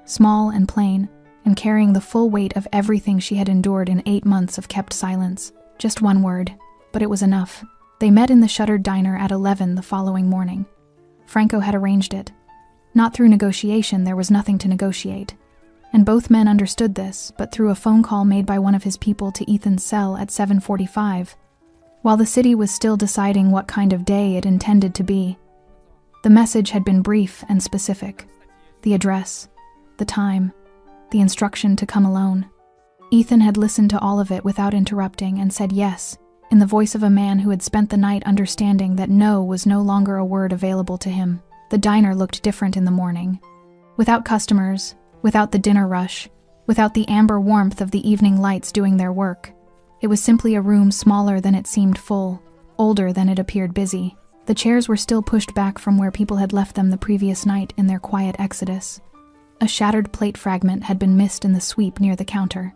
small and plain, and carrying the full weight of everything she had endured in 8 months of kept silence. Just one word, but it was enough. They met in the shuttered diner at 11 the following morning. Franco had arranged it. Not through negotiation, there was nothing to negotiate. And both men understood this, but through a phone call made by one of his people to Ethan's cell at 7:45, while the city was still deciding what kind of day it intended to be. The message had been brief and specific. The address, the time, the instruction to come alone. Ethan had listened to all of it without interrupting and said yes, in the voice of a man who had spent the night understanding that no was no longer a word available to him. The diner looked different in the morning. Without customers, without the dinner rush, without the amber warmth of the evening lights doing their work. It was simply a room smaller than it seemed full, older than it appeared busy. The chairs were still pushed back from where people had left them the previous night in their quiet exodus. A shattered plate fragment had been missed in the sweep near the counter.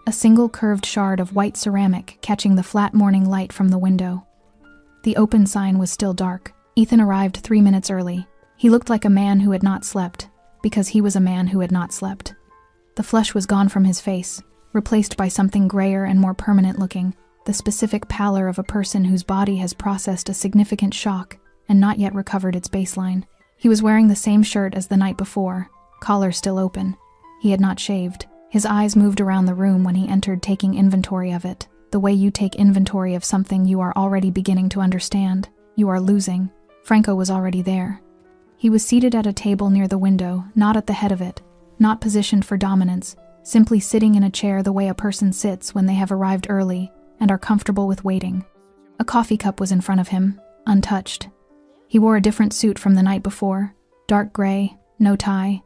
A single curved shard of white ceramic catching the flat morning light from the window. The open sign was still dark. Ethan arrived 3 minutes early. He looked like a man who had not slept, because he was a man who had not slept. The flesh was gone from his face, replaced by something grayer and more permanent looking, the specific pallor of a person whose body has processed a significant shock and not yet recovered its baseline. He was wearing the same shirt as the night before, collar still open. He had not shaved. His eyes moved around the room when he entered, taking inventory of it, the way you take inventory of something you are already beginning to understand. You are losing. Franco was already there. He was seated at a table near the window, not at the head of it, not positioned for dominance, simply sitting in a chair the way a person sits when they have arrived early and are comfortable with waiting. A coffee cup was in front of him, untouched. He wore a different suit from the night before, dark gray, no tie.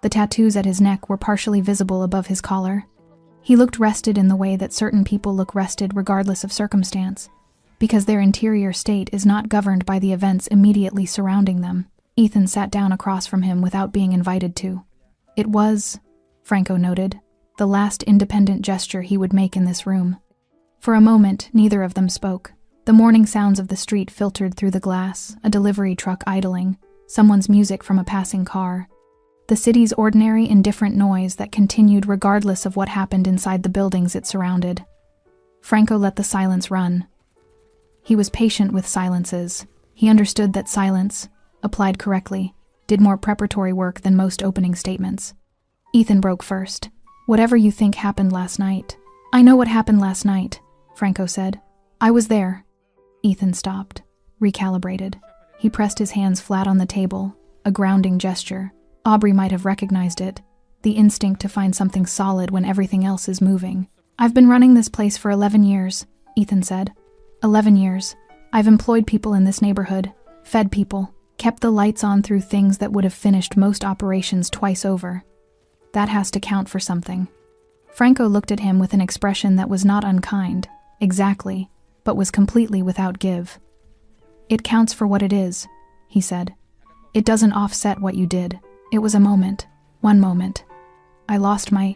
The tattoos at his neck were partially visible above his collar. He looked rested in the way that certain people look rested regardless of circumstance, because their interior state is not governed by the events immediately surrounding them. Ethan sat down across from him without being invited to. It was, Franco noted, the last independent gesture he would make in this room. For a moment, neither of them spoke. The morning sounds of the street filtered through the glass, a delivery truck idling, someone's music from a passing car. The city's ordinary, indifferent noise that continued regardless of what happened inside the buildings it surrounded. Franco let the silence run. He was patient with silences. He understood that silence, applied correctly, did more preparatory work than most opening statements. Ethan broke first. "Whatever you think happened last night." "I know what happened last night," Franco said. "I was there." Ethan stopped, recalibrated. He pressed his hands flat on the table, a grounding gesture. Aubrey might have recognized it, the instinct to find something solid when everything else is moving. "I've been running this place for 11 years, Ethan said. 11 years. I've employed people in this neighborhood, fed people, kept the lights on through things that would have finished most operations twice over. That has to count for something." Franco looked at him with an expression that was not unkind, exactly, but was completely without give. "It counts for what it is," he said. "It doesn't offset what you did. It was a moment, one moment. I lost my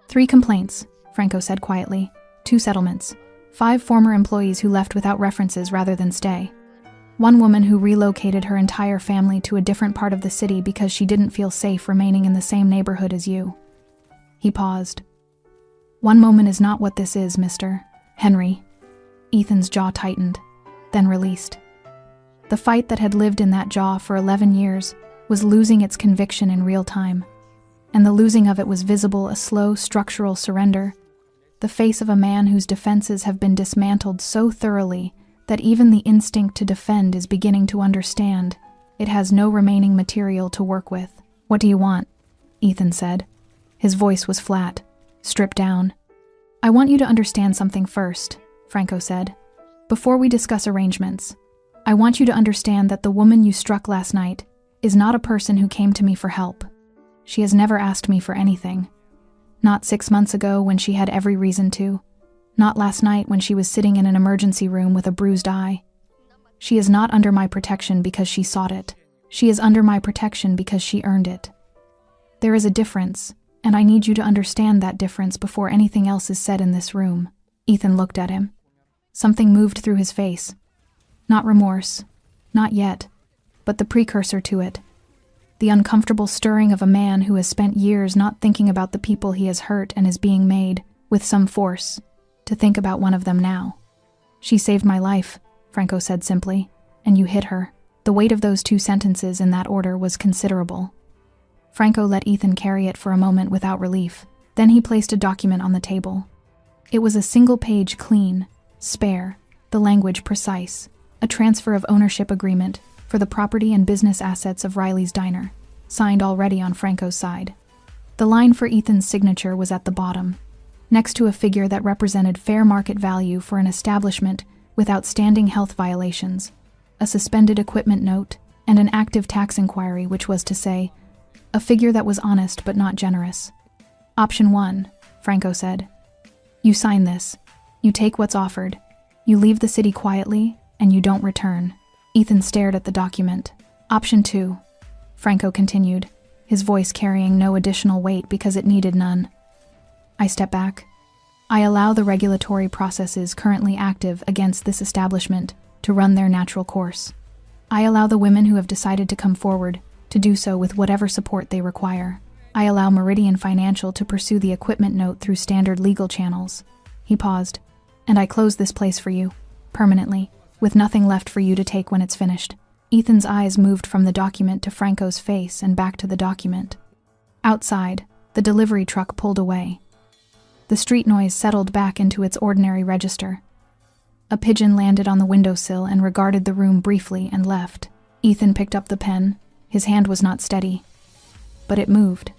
3 complaints," Franco said quietly, 2 settlements, 5 former employees who left without references rather than stay. 1 woman who relocated her entire family to a different part of the city because she didn't feel safe remaining in the same neighborhood as you. He paused. "One moment is not what this is, Mr. Henry." Ethan's jaw tightened, then released. The fight that had lived in that jaw for 11 years was losing its conviction in real time, and the losing of it was visible, a slow structural surrender, the face of a man whose defenses have been dismantled so thoroughly that even the instinct to defend is beginning to understand it has no remaining material to work with. "What do you want?" Ethan said. His voice was flat, stripped down. "I want you to understand something first," Franco said. "Before we discuss arrangements, I want you to understand that the woman you struck last night is not a person who came to me for help. She has never asked me for anything. Not 6 months ago when she had every reason to. Not last night when she was sitting in an emergency room with a bruised eye. She is not under my protection because she sought it. She is under my protection because she earned it. There is a difference, and I need you to understand that difference before anything else is said in this room." Ethan looked at him. Something moved through his face. Not remorse, not yet, but the precursor to it. The uncomfortable stirring of a man who has spent years not thinking about the people he has hurt and is being made, with some force, to think about one of them now. "She saved my life," Franco said simply, "and you hit her." The weight of those 2 sentences in that order was considerable. Franco let Ethan carry it for a moment without relief. Then he placed a document on the table. It was a single page, clean, spare, the language precise, a transfer of ownership agreement for the property and business assets of Riley's Diner, signed already on Franco's side. The line for Ethan's signature was at the bottom, next to a figure that represented fair market value for an establishment with outstanding health violations, a suspended equipment note, and an active tax inquiry, which was to say, a figure that was honest but not generous. Option 1, Franco said. You sign this. You take what's offered. You leave the city quietly, and you don't return. Ethan stared at the document. Option 2, Franco continued, his voice carrying no additional weight because it needed none. I step back. I allow the regulatory processes currently active against this establishment to run their natural course. I allow the women who have decided to come forward to do so with whatever support they require. I allow Meridian Financial to pursue the equipment note through standard legal channels. He paused. And I close this place for you, permanently, with nothing left for you to take when it's finished. Ethan's eyes moved from the document to Franco's face and back to the document. Outside, the delivery truck pulled away. The street noise settled back into its ordinary register. A pigeon landed on the windowsill and regarded the room briefly and left. Ethan picked up the pen. His hand was not steady. But it moved.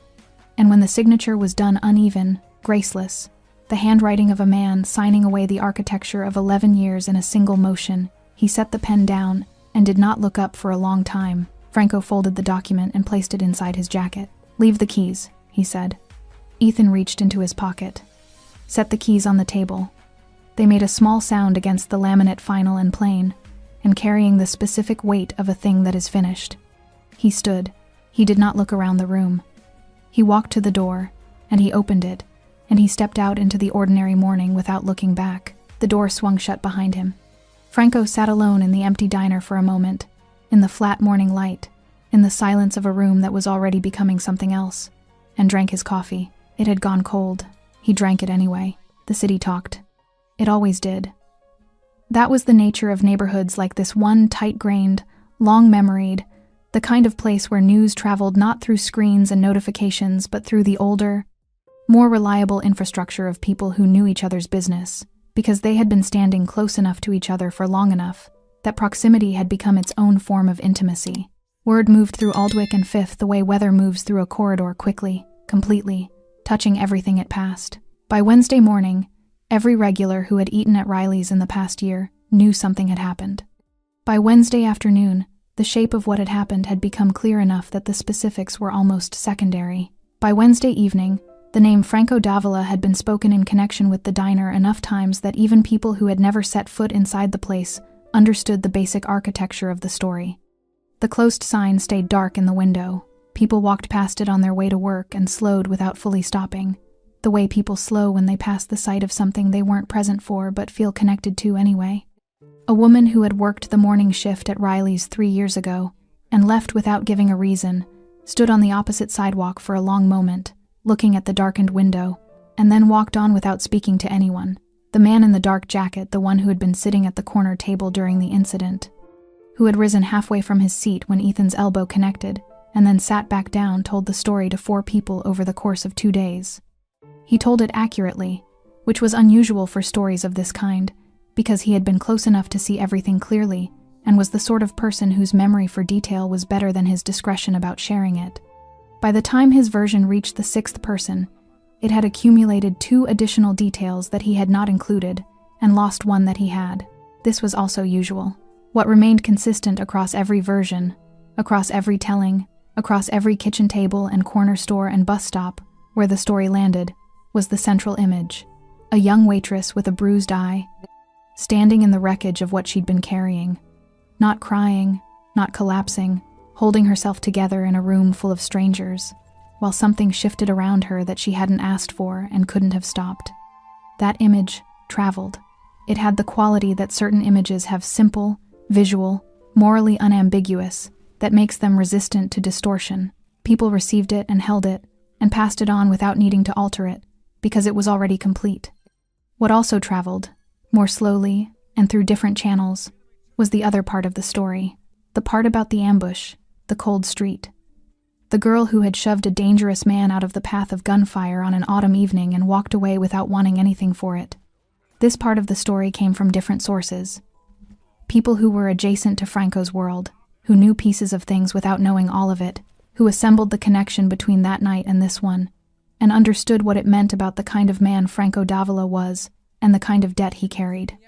And when the signature was done uneven, graceless, the handwriting of a man signing away the architecture of 11 years in a single motion, he set the pen down and did not look up for a long time. Franco folded the document and placed it inside his jacket. Leave the keys, he said. Ethan reached into his pocket. Set the keys on the table. They made a small sound against the laminate final and plane, and carrying the specific weight of a thing that is finished. He stood. He did not look around the room. He walked to the door, and he opened it, and he stepped out into the ordinary morning without looking back. The door swung shut behind him. Franco sat alone in the empty diner for a moment, in the flat morning light, in the silence of a room that was already becoming something else, and drank his coffee. It had gone cold. He drank it anyway. The city talked. It always did. That was the nature of neighborhoods like this one, tight-grained, long-memoried, the kind of place where news traveled not through screens and notifications, but through the older, more reliable infrastructure of people who knew each other's business, because they had been standing close enough to each other for long enough that proximity had become its own form of intimacy. Word moved through Aldwych and Fifth the way weather moves through a corridor quickly, completely, touching everything it passed. By Wednesday morning, every regular who had eaten at Riley's in the past year knew something had happened. By Wednesday afternoon, the shape of what had happened had become clear enough that the specifics were almost secondary. By Wednesday evening, the name Franco Davila had been spoken in connection with the diner enough times that even people who had never set foot inside the place understood the basic architecture of the story. The closed sign stayed dark in the window. People walked past it on their way to work and slowed without fully stopping, the way people slow when they pass the sight of something they weren't present for but feel connected to anyway. A woman who had worked the morning shift at Riley's 3 years ago and left without giving a reason stood on the opposite sidewalk for a long moment, looking at the darkened window, and then walked on without speaking to anyone. The man in the dark jacket, the one who had been sitting at the corner table during the incident, who had risen halfway from his seat when Ethan's elbow connected, and then sat back down, told the story to 4 people over the course of 2 days. He told it accurately, which was unusual for stories of this kind, because he had been close enough to see everything clearly, and was the sort of person whose memory for detail was better than his discretion about sharing it. By the time his version reached the 6th person, it had accumulated 2 additional details that he had not included, and lost one that he had. This was also usual. What remained consistent across every version, across every telling, across every kitchen table and corner store and bus stop where the story landed, was the central image. A young waitress with a bruised eye, standing in the wreckage of what she'd been carrying, not crying, not collapsing, holding herself together in a room full of strangers, while something shifted around her that she hadn't asked for and couldn't have stopped. That image traveled. It had the quality that certain images have, simple, visual, morally unambiguous, that makes them resistant to distortion. People received it and held it, and passed it on without needing to alter it, because it was already complete. What also traveled, more slowly and through different channels, was the other part of the story, the part about the ambush, the cold street. The girl who had shoved a dangerous man out of the path of gunfire on an autumn evening and walked away without wanting anything for it. This part of the story came from different sources. People who were adjacent to Franco's world, who knew pieces of things without knowing all of it, who assembled the connection between that night and this one, and understood what it meant about the kind of man Franco Davila was and the kind of debt he carried.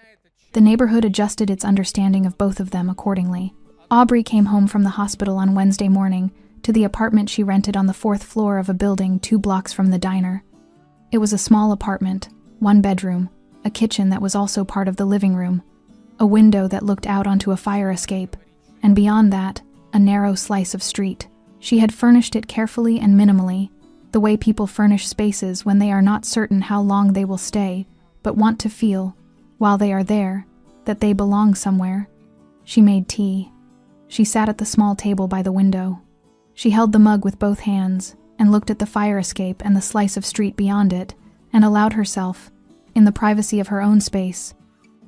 The neighborhood adjusted its understanding of both of them accordingly. Aubrey came home from the hospital on Wednesday morning to the apartment she rented on the 4th floor of a building 2 blocks from the diner. It was a small apartment, 1 bedroom, a kitchen that was also part of the living room, a window that looked out onto a fire escape, and beyond that, a narrow slice of street. She had furnished it carefully and minimally, the way people furnish spaces when they are not certain how long they will stay, but want to feel, while they are there, that they belong somewhere. She made tea. She sat at the small table by the window. She held the mug with both hands and looked at the fire escape and the slice of street beyond it, and allowed herself, in the privacy of her own space,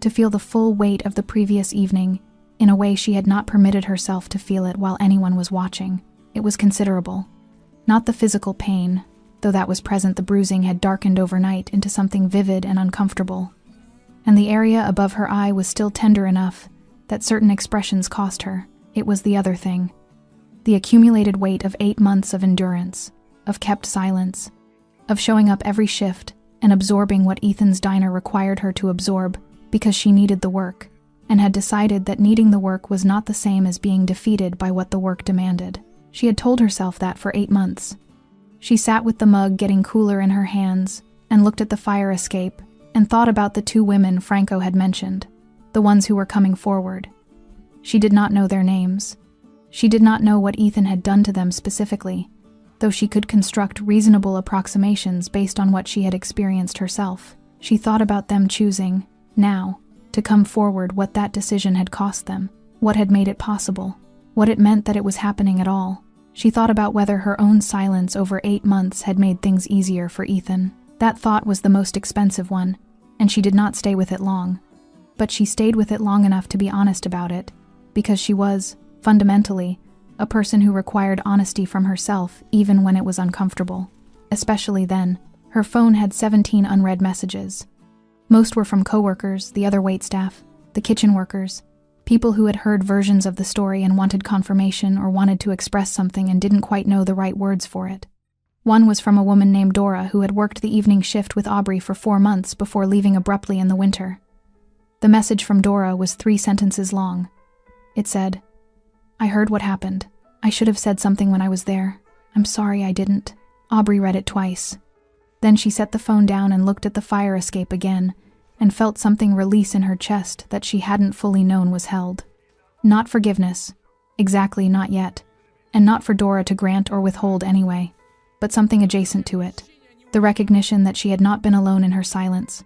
to feel the full weight of the previous evening in a way she had not permitted herself to feel it while anyone was watching. It was considerable. Not the physical pain, though that was present. The bruising had darkened overnight into something vivid and uncomfortable, and the area above her eye was still tender enough that certain expressions cost her. It was the other thing. The accumulated weight of 8 months of endurance, of kept silence, of showing up every shift and absorbing what Ethan's diner required her to absorb because she needed the work, and had decided that needing the work was not the same as being defeated by what the work demanded. She had told herself that for 8 months. She sat with the mug getting cooler in her hands and looked at the fire escape and thought about the 2 women Franco had mentioned, the ones who were coming forward. She did not know their names. She did not know what Ethan had done to them specifically, though she could construct reasonable approximations based on what she had experienced herself. She thought about them choosing, now, to come forward, what that decision had cost them, what had made it possible, what it meant that it was happening at all. She thought about whether her own silence over 8 months had made things easier for Ethan. That thought was the most expensive one, and she did not stay with it long. But she stayed with it long enough to be honest about it, because she was, fundamentally, a person who required honesty from herself even when it was uncomfortable. Especially then, her phone had 17 unread messages. Most were from coworkers, the other waitstaff, the kitchen workers, people who had heard versions of the story and wanted confirmation or wanted to express something and didn't quite know the right words for it. One was from a woman named Dora who had worked the evening shift with Aubrey for 4 months before leaving abruptly in the winter. The message from Dora was 3 sentences long. It said, "I heard what happened. I should have said something when I was there. I'm sorry I didn't." Aubrey read it twice. Then she set the phone down and looked at the fire escape again, and felt something release in her chest that she hadn't fully known was held. Not forgiveness, exactly not yet, and not for Dora to grant or withhold anyway, but something adjacent to it. The recognition that she had not been alone in her silence,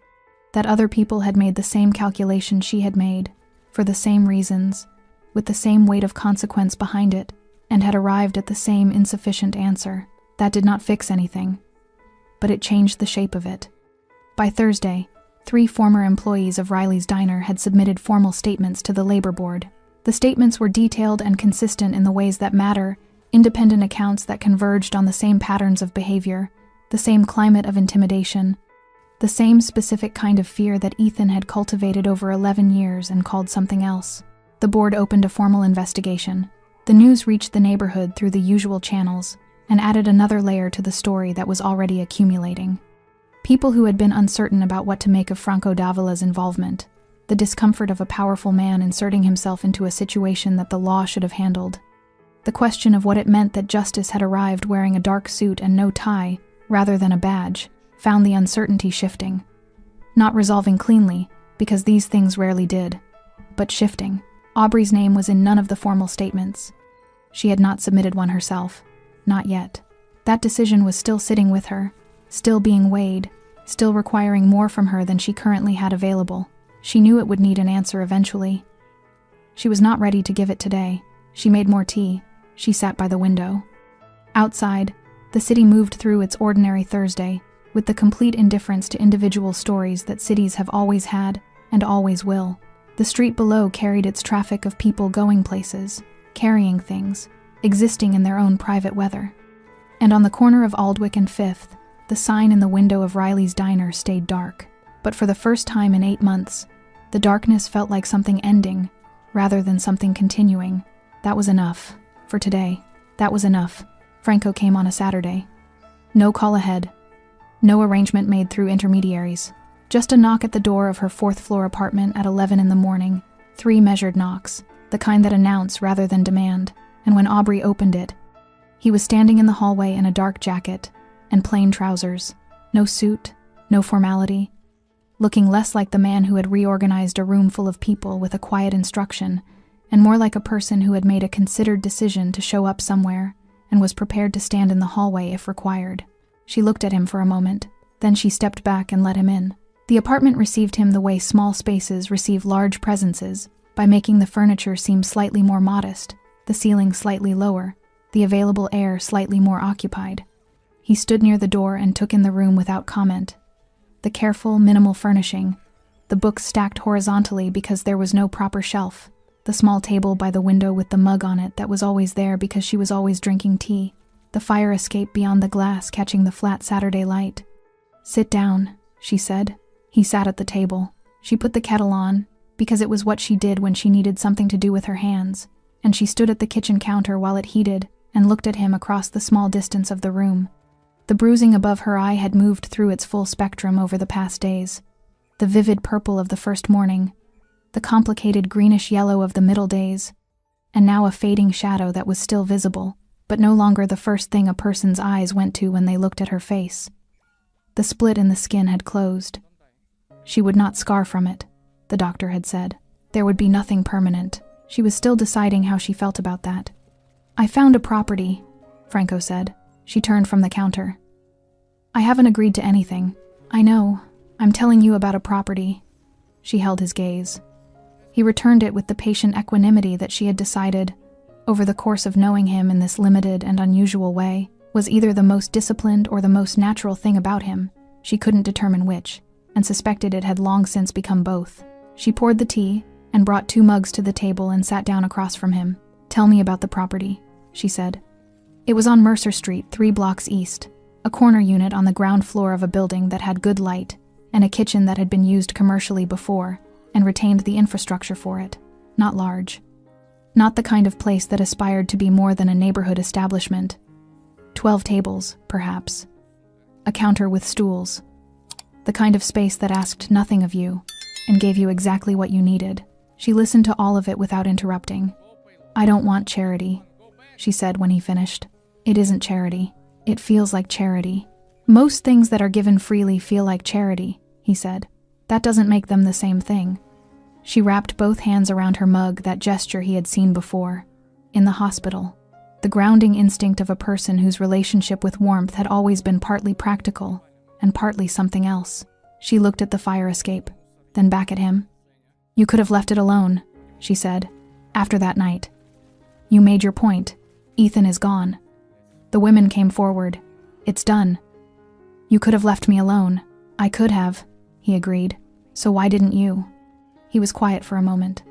that other people had made the same calculation she had made, for the same reasons, with the same weight of consequence behind it, and had arrived at the same insufficient answer. That did not fix anything, but it changed the shape of it. By Thursday, 3 former employees of Riley's Diner had submitted formal statements to the labor board. The statements were detailed and consistent in the ways that matter, independent accounts that converged on the same patterns of behavior, the same climate of intimidation, the same specific kind of fear that Ethan had cultivated over 11 years and called something else. The board opened a formal investigation. The news reached the neighborhood through the usual channels and added another layer to the story that was already accumulating. People who had been uncertain about what to make of Franco Davila's involvement, the discomfort of a powerful man inserting himself into a situation that the law should have handled, the question of what it meant that justice had arrived wearing a dark suit and no tie, rather than a badge, found the uncertainty shifting. Not resolving cleanly, because these things rarely did, but shifting. Aubrey's name was in none of the formal statements. She had not submitted one herself. Not yet. That decision was still sitting with her, still being weighed, still requiring more from her than she currently had available. She knew it would need an answer eventually. She was not ready to give it today. She made more tea. She sat by the window. Outside, the city moved through its ordinary Thursday, with the complete indifference to individual stories that cities have always had and always will. The street below carried its traffic of people going places, carrying things, existing in their own private weather. And on the corner of Aldwych and 5th, the sign in the window of Riley's Diner stayed dark. But for the first time in 8 months, the darkness felt like something ending, rather than something continuing. That was enough. For today, that was enough. Franco came on a Saturday. No call ahead, No arrangement made through intermediaries. Just a knock at the door of her fourth-floor apartment at 11 in the morning. 3 measured knocks, the kind that announce rather than demand, and when Aubrey opened it, he was standing in the hallway in a dark jacket and plain trousers. No suit, no formality. Looking less like the man who had reorganized a room full of people with a quiet instruction, and more like a person who had made a considered decision to show up somewhere and was prepared to stand in the hallway if required. She looked at him for a moment, then she stepped back and let him in. The apartment received him the way small spaces receive large presences, by making the furniture seem slightly more modest, the ceiling slightly lower, the available air slightly more occupied. He stood near the door and took in the room without comment. The careful, minimal furnishing, the books stacked horizontally because there was no proper shelf, the small table by the window with the mug on it that was always there because she was always drinking tea, the fire escape beyond the glass catching the flat Saturday light. "Sit down," she said. He sat at the table. She put the kettle on, because it was what she did when she needed something to do with her hands, and she stood at the kitchen counter while it heated and looked at him across the small distance of the room. The bruising above her eye had moved through its full spectrum over the past days. The vivid purple of the first morning, the complicated greenish yellow of the middle days, and now a fading shadow that was still visible, but no longer the first thing a person's eyes went to when they looked at her face. The split in the skin had closed. She would not scar from it, the doctor had said. There would be nothing permanent. She was still deciding how she felt about that. "I found a property," Franco said. She turned from the counter. "I haven't agreed to anything. I know. I'm telling you about a property." She held his gaze. He returned it with the patient equanimity that she had decided, over the course of knowing him in this limited and unusual way, was either the most disciplined or the most natural thing about him. She couldn't determine which, and suspected it had long since become both. She poured the tea and brought 2 mugs to the table and sat down across from him. "Tell me about the property," she said. It was on Mercer Street, 3 blocks east, a corner unit on the ground floor of a building that had good light and a kitchen that had been used commercially before and retained the infrastructure for it. Not large. Not the kind of place that aspired to be more than a neighborhood establishment. 12 tables, perhaps. A counter with stools. The kind of space that asked nothing of you and gave you exactly what you needed. She listened to all of it without interrupting. "I don't want charity," she said when he finished. "It isn't charity. It feels like charity." "Most things that are given freely feel like charity," he said. "That doesn't make them the same thing." She wrapped both hands around her mug, that gesture he had seen before. In the hospital. The grounding instinct of a person whose relationship with warmth had always been partly practical and partly something else. She looked at the fire escape, then back at him. "You could have left it alone," she said, "after that night. You made your point. Ethan is gone." The women came forward. "It's done." "You could have left me alone." "I could have," he agreed. "So why didn't you?" He was quiet for a moment.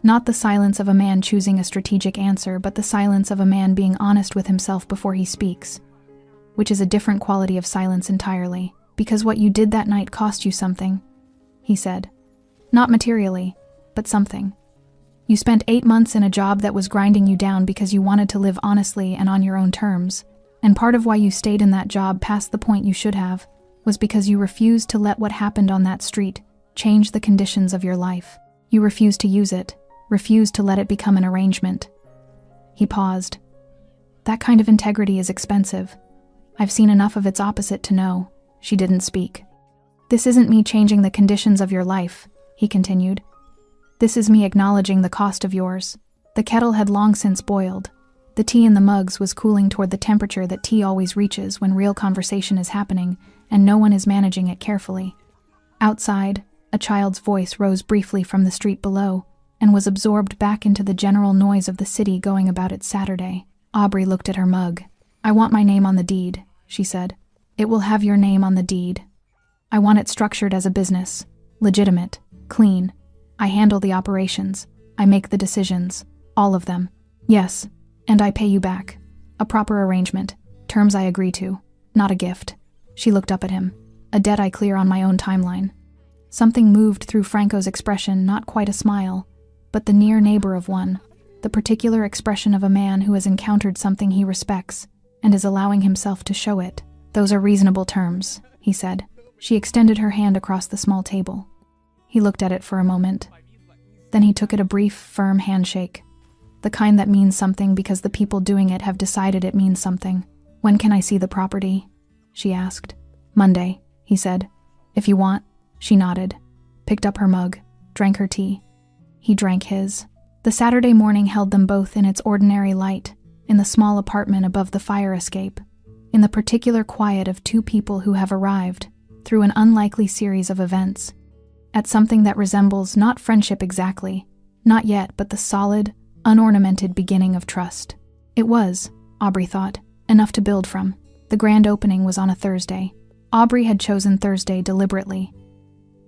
Not the silence of a man choosing a strategic answer, but the silence of a man being honest with himself before he speaks, which is a different quality of silence entirely. "Because what you did that night cost you something," he said. "Not materially, but something. You spent 8 months in a job that was grinding you down because you wanted to live honestly and on your own terms, and part of why you stayed in that job past the point you should have was because you refused to let what happened on that street change the conditions of your life. You refused to use it, refused to let it become an arrangement." He paused. "That kind of integrity is expensive. I've seen enough of its opposite to know." She didn't speak. "This isn't me changing the conditions of your life," he continued. "This is me acknowledging the cost of yours." The kettle had long since boiled. The tea in the mugs was cooling toward the temperature that tea always reaches when real conversation is happening and no one is managing it carefully. Outside, a child's voice rose briefly from the street below and was absorbed back into the general noise of the city going about its Saturday. Aubrey looked at her mug. "I want my name on the deed," she said. "It will have your name on the deed. I want it structured as a business. Legitimate. Clean. I handle the operations. I make the decisions. All of them. Yes. And I pay you back. A proper arrangement. Terms I agree to. Not a gift." She looked up at him. "A debt I clear on my own timeline." Something moved through Franco's expression, not quite a smile, but the near neighbor of one, the particular expression of a man who has encountered something he respects and is allowing himself to show it. "Those are reasonable terms," he said. She extended her hand across the small table. He looked at it for a moment. Then he took it a brief, firm handshake. The kind that means something because the people doing it have decided it means something. "When can I see the property?" she asked. "Monday," he said. "If you want." She nodded, picked up her mug, drank her tea. He drank his. The Saturday morning held them both in its ordinary light, in the small apartment above the fire escape, in the particular quiet of two people who have arrived, through an unlikely series of events, at something that resembles not friendship exactly, not yet, but the solid, unornamented beginning of trust. It was, Aubrey thought, enough to build from. The grand opening was on a Thursday. Aubrey had chosen Thursday deliberately.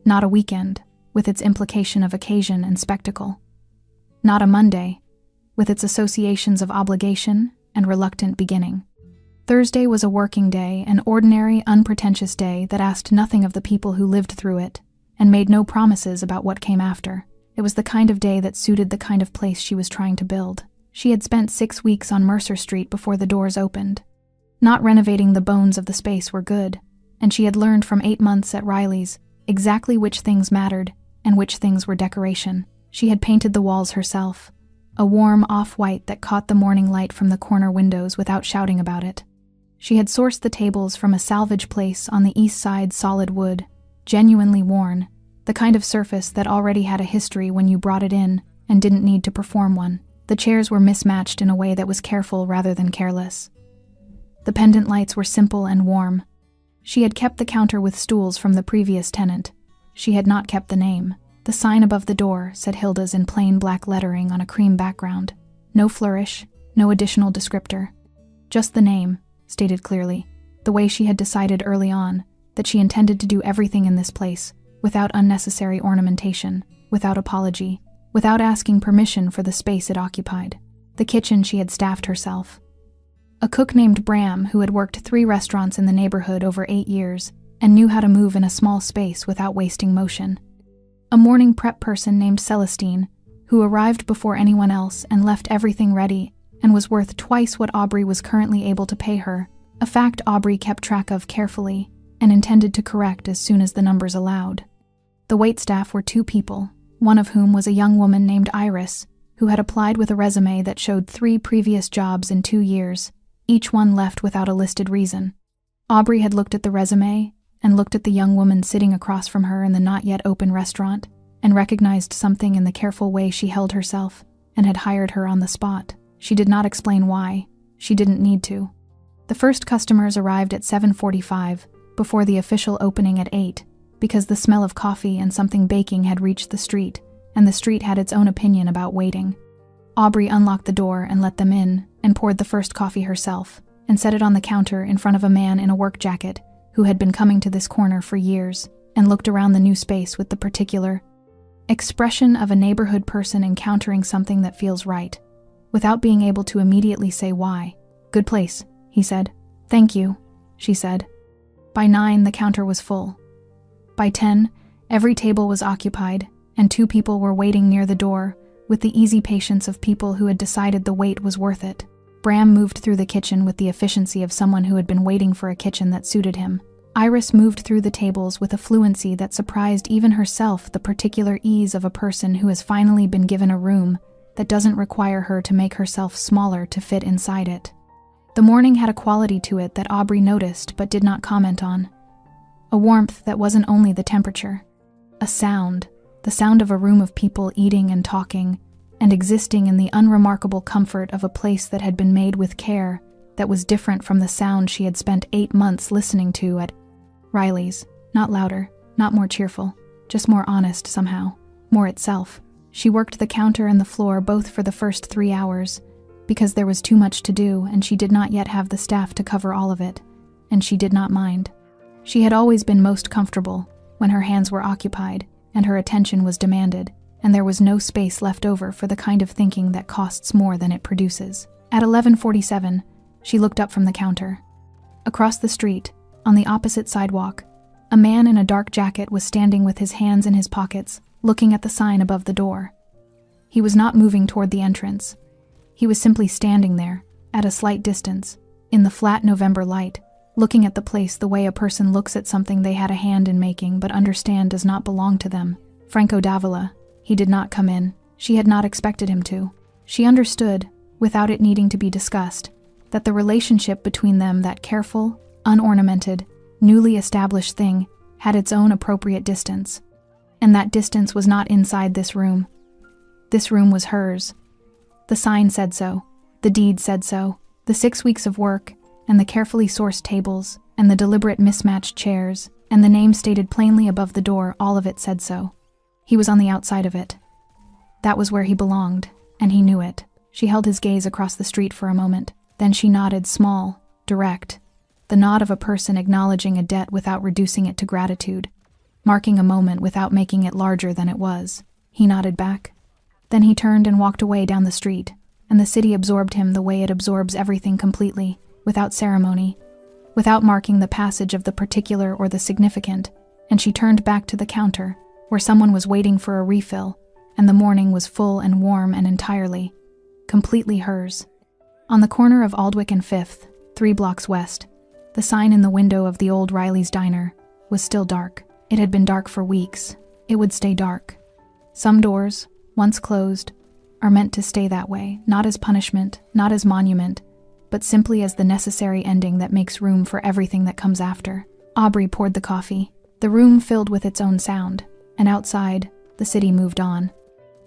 Not a weekend, with its implication of occasion and spectacle. Not a Monday, with its associations of obligation and reluctant beginning. Thursday was a working day, an ordinary, unpretentious day that asked nothing of the people who lived through it, and made no promises about what came after. It was the kind of day that suited the kind of place she was trying to build. She had spent 6 weeks on Mercer Street before the doors opened. Not renovating the bones of the space were good, and she had learned from 8 months at Riley's exactly which things mattered and which things were decoration. She had painted the walls herself, a warm off-white that caught the morning light from the corner windows without shouting about it. She had sourced the tables from a salvage place on the east side, solid wood, genuinely worn, the kind of surface that already had a history when you brought it in and didn't need to perform one. The chairs were mismatched in a way that was careful rather than careless. The pendant lights were simple and warm. She had kept the counter with stools from the previous tenant. She had not kept the name. The sign above the door said Hilda's in plain black lettering on a cream background. No flourish, no additional descriptor. Just the name, stated clearly, the way she had decided early on, that she intended to do everything in this place, without unnecessary ornamentation, without apology, without asking permission for the space it occupied. The kitchen she had staffed herself. A cook named Bram, who had worked 3 restaurants in the neighborhood over 8 years, and knew how to move in a small space without wasting motion. A morning prep person named Celestine, who arrived before anyone else and left everything ready and was worth twice what Aubrey was currently able to pay her, a fact Aubrey kept track of carefully and intended to correct as soon as the numbers allowed. The waitstaff were 2 people, one of whom was a young woman named Iris, who had applied with a resume that showed 3 previous jobs in 2 years, each one left without a listed reason. Aubrey had looked at the resume and looked at the young woman sitting across from her in the not-yet-open restaurant and recognized something in the careful way she held herself and had hired her on the spot. She did not explain why. She didn't need to. The first customers arrived at 7:45, before the official opening at 8, because the smell of coffee and something baking had reached the street, and the street had its own opinion about waiting. Aubrey unlocked the door and let them in, and poured the first coffee herself, and set it on the counter in front of a man in a work jacket who had been coming to this corner for years, and looked around the new space with the particular expression of a neighborhood person encountering something that feels right, without being able to immediately say why. "Good place," he said. "Thank you," she said. By 9, the counter was full. By 10, every table was occupied, and 2 people were waiting near the door, with the easy patience of people who had decided the wait was worth it. Bram moved through the kitchen with the efficiency of someone who had been waiting for a kitchen that suited him. Iris moved through the tables with a fluency that surprised even herself, the particular ease of a person who has finally been given a room that doesn't require her to make herself smaller to fit inside it. The morning had a quality to it that Aubrey noticed but did not comment on. A warmth that wasn't only the temperature. A sound, the sound of a room of people eating and talking, and existing in the unremarkable comfort of a place that had been made with care, that was different from the sound she had spent 8 months listening to at Riley's. Not louder, not more cheerful, just more honest somehow, more itself. She worked the counter and the floor both for the first 3 hours, because there was too much to do and she did not yet have the staff to cover all of it, and she did not mind. She had always been most comfortable when her hands were occupied and her attention was demanded, and there was no space left over for the kind of thinking that costs more than it produces. At 11:47, she looked up from the counter. Across the street, on the opposite sidewalk, a man in a dark jacket was standing with his hands in his pockets, looking at the sign above the door. He was not moving toward the entrance. He was simply standing there, at a slight distance, in the flat November light, looking at the place the way a person looks at something they had a hand in making but understand does not belong to them. Franco Davila, he did not come in. She had not expected him to. She understood, without it needing to be discussed, that the relationship between them, that careful, unornamented, newly established thing, had its own appropriate distance. And that distance was not inside this room. This room was hers. The sign said so. The deed said so. The 6 weeks of work, and the carefully sourced tables, and the deliberate mismatched chairs, and the name stated plainly above the door, all of it said so. He was on the outside of it. That was where he belonged, and he knew it. She held his gaze across the street for a moment. Then she nodded, small, direct, the nod of a person acknowledging a debt without reducing it to gratitude, marking a moment without making it larger than it was. He nodded back. Then he turned and walked away down the street, and the city absorbed him the way it absorbs everything completely, without ceremony, without marking the passage of the particular or the significant, and she turned back to the counter, where someone was waiting for a refill, and the morning was full and warm and entirely, completely hers. On the corner of Aldwych and 5th, 3 blocks west, the sign in the window of the old Riley's diner was still dark. It had been dark for weeks. It would stay dark. Some doors, once closed, are meant to stay that way, not as punishment, not as monument, but simply as the necessary ending that makes room for everything that comes after. Aubrey poured the coffee. The room filled with its own sound, and outside, the city moved on.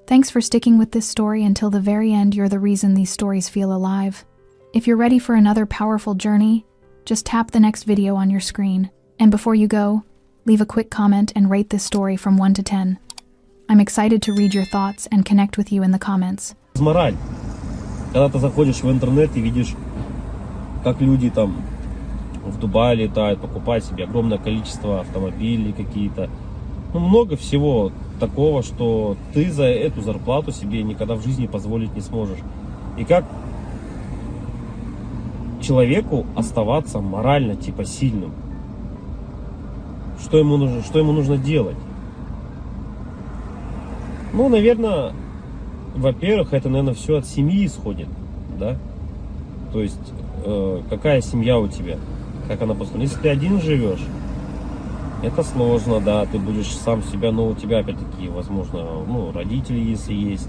Thanks for sticking with this story until the very end. You're the reason these stories feel alive. If you're ready for another powerful journey, just tap the next video on your screen. And before you go, leave a quick comment and rate this story from 1 to 10. I'm excited to read your thoughts and connect with you in the comments. Мораль. Когда ты заходишь в интернет и видишь, как люди там в Дубае летают, покупают себе огромное количество автомобилей какие-то. Ну, много всего такого, что ты за эту зарплату себе никогда в жизни позволить не сможешь. И как человеку оставаться морально типа сильным? Что ему нужно делать? Ну, наверное, во-первых, это, наверное, все от семьи исходит, да? То есть, какая семья у тебя, как она построена. Если ты один живешь, это сложно, да, ты будешь сам себя, но у тебя, опять-таки, возможно, ну, родители, если есть,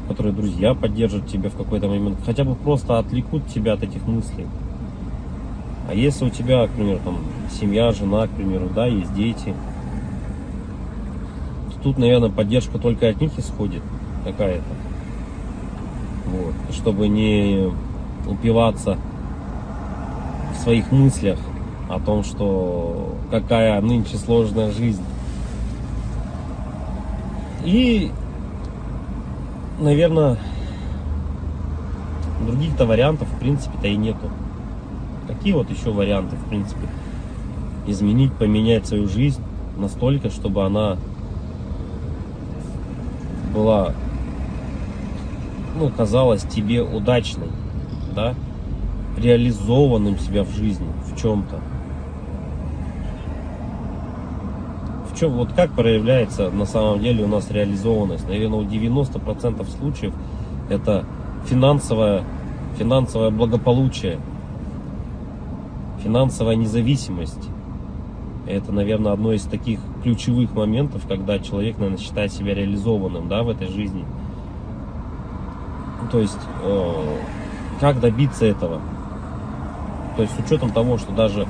которые, друзья, поддержат тебя в какой-то момент, хотя бы просто отвлекут тебя от этих мыслей. А если у тебя, к примеру, там, семья, жена, к примеру, да, есть дети, тут, наверное, поддержка только от них исходит какая-то. Вот. Чтобы не упиваться в своих мыслях о том, что какая нынче сложная жизнь. И, наверное, других-то вариантов, в принципе-то, и нету. Какие вот еще варианты, в принципе, изменить, поменять свою жизнь настолько, чтобы она была, ну, казалась тебе удачной, да, реализованным себя в жизни, в чем-то. В чем, вот как проявляется на самом деле у нас реализованность? Наверное, у 90% случаев это финансовое благополучие, финансовая независимость. Это, наверное, одно из таких ключевых моментов, когда человек, наверное, считает себя реализованным, да, в этой жизни. То есть, как добиться этого? То есть, с учетом того, что даже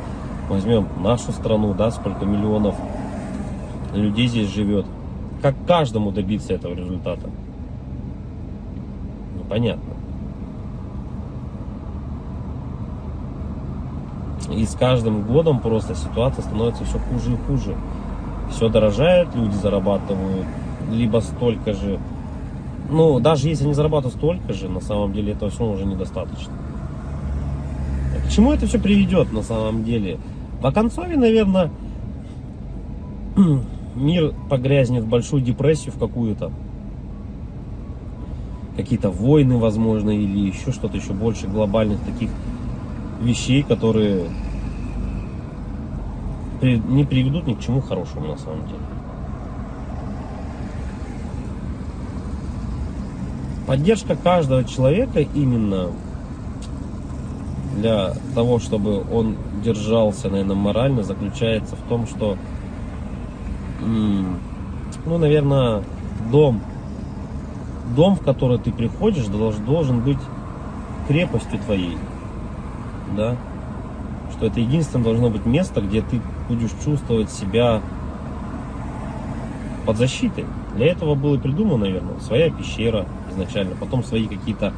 возьмем нашу страну, да, сколько миллионов людей здесь живет, как каждому добиться этого результата? Непонятно. И с каждым годом просто ситуация становится все хуже и хуже. Все дорожает, люди зарабатывают либо столько же. Ну, даже если они зарабатывают столько же, на самом деле этого все уже недостаточно. К чему это все приведет на самом деле? В оконцове, наверное, мир погрязнет в большую депрессию в какую-то. Какие-то войны, возможно, или еще что-то еще больше глобальных таких вещей, которые не приведут ни к чему хорошему на самом деле. Поддержка каждого человека именно для того, чтобы он держался, наверное, морально, заключается в том, что, ну, наверное, дом, в который ты приходишь, должен быть крепостью твоей, да, что это единственное должно быть место, где ты будешь чувствовать себя под защитой. Для этого было придумано, наверное, своя пещера изначально, потом свои какие-то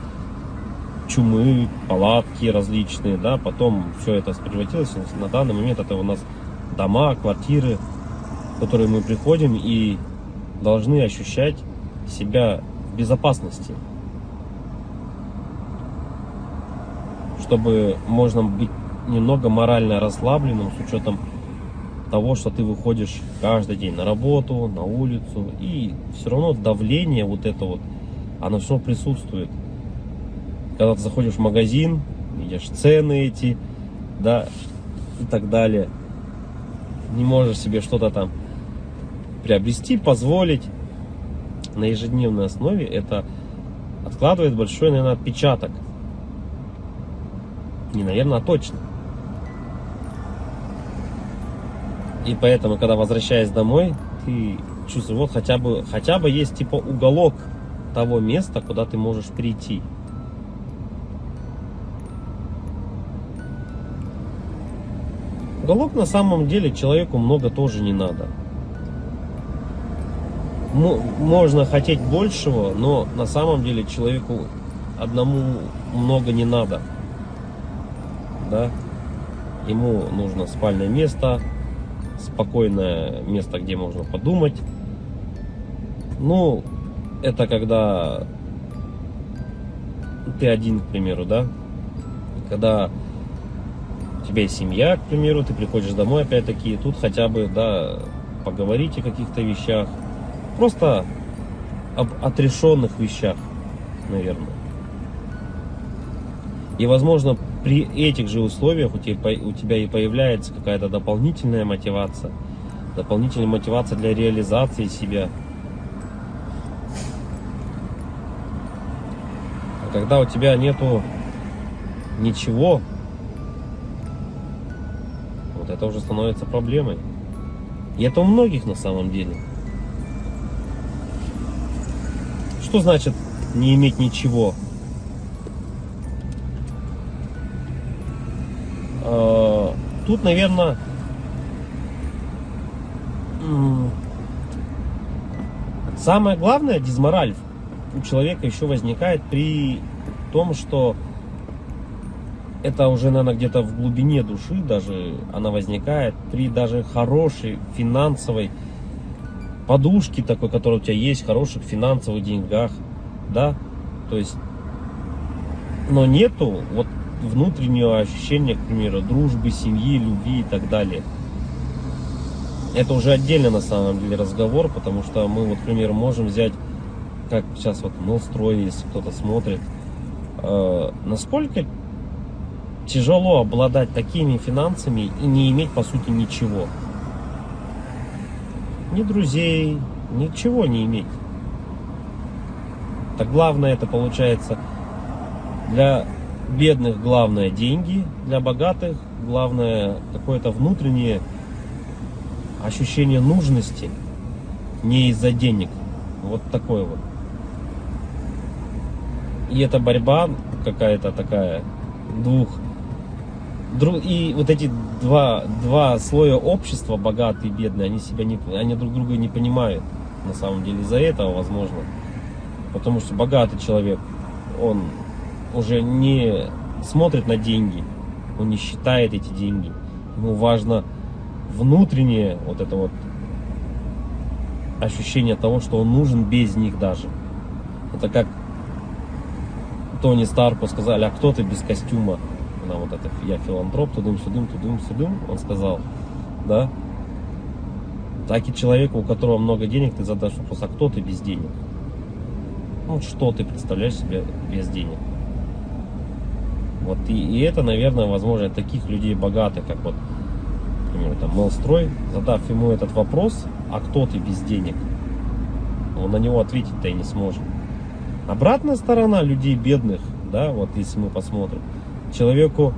чумы, палатки различные, да, потом все это превратилось. На данный момент это у нас дома, квартиры, в которые мы приходим и должны ощущать себя в безопасности, чтобы можно быть немного морально расслабленным с учетом того, что ты выходишь каждый день на работу, на улицу, и все равно давление вот это вот, оно все присутствует. Когда ты заходишь в магазин, видишь цены эти, да, и так далее, не можешь себе что-то там приобрести, позволить на ежедневной основе, это откладывает большой, наверное, отпечаток. Не, наверное, а точно. И поэтому, когда возвращаясь домой, ты чувствуешь, вот хотя бы есть типа уголок того места, куда ты можешь прийти. Уголок на самом деле человеку много тоже не надо. Можно хотеть большего, но на самом деле человеку одному много не надо. Да? Ему нужно спальное место, спокойное место, где можно подумать. Ну, это когда ты один, к примеру, да? Когда у тебя есть семья, к примеру, ты приходишь домой, опять-таки, и тут хотя бы, да, поговорить о каких-то вещах. Просто об отрешенных вещах, наверное. И, возможно, при этих же условиях у тебя и появляется какая-то дополнительная мотивация для реализации себя. А когда у тебя нету ничего, вот это уже становится проблемой. И это у многих на самом деле. Что значит не иметь ничего? Тут, наверное, самое главное, дизмораль у человека еще возникает при том, что это уже, наверное, где-то в глубине души даже она возникает при даже хорошей финансовой подушке такой, которая у тебя есть, хороших финансовых деньгах, да, то есть, но нету вот внутреннего ощущения, к примеру, дружбы, семьи, любви и так далее. Это уже отдельно на самом деле разговор, потому что мы, вот, к примеру, можем взять, как сейчас вот Мелстрой, если кто-то смотрит, насколько тяжело обладать такими финансами и не иметь, по сути, ничего. Ни друзей, ничего не иметь. Так главное это получается для бедных главное деньги, для богатых главное какое-то внутреннее ощущение нужности, не из-за денег. Вот такое вот. И эта борьба какая-то такая и вот эти два слоя общества, богатые и бедные, они друг друга не понимают. На самом деле из-за этого, возможно. Потому что богатый человек, он уже не смотрит на деньги, он не считает эти деньги. Ему важно внутреннее вот это вот ощущение того, что он нужен без них даже. Это как Тони Старку сказали: а кто ты без костюма? На вот это я филантроп, тудым-сюдым, он сказал, да? Так и человеку, у которого много денег, ты задашь вопрос: а кто ты без денег? Ну, что ты представляешь себе без денег? Вот и это, наверное, возможно, таких людей богатых, как вот, например, там Мелстрой, задав ему этот вопрос: а кто ты без денег? Он на него ответить-то и не сможет. Обратная сторона людей бедных, да, вот если мы посмотрим, человеку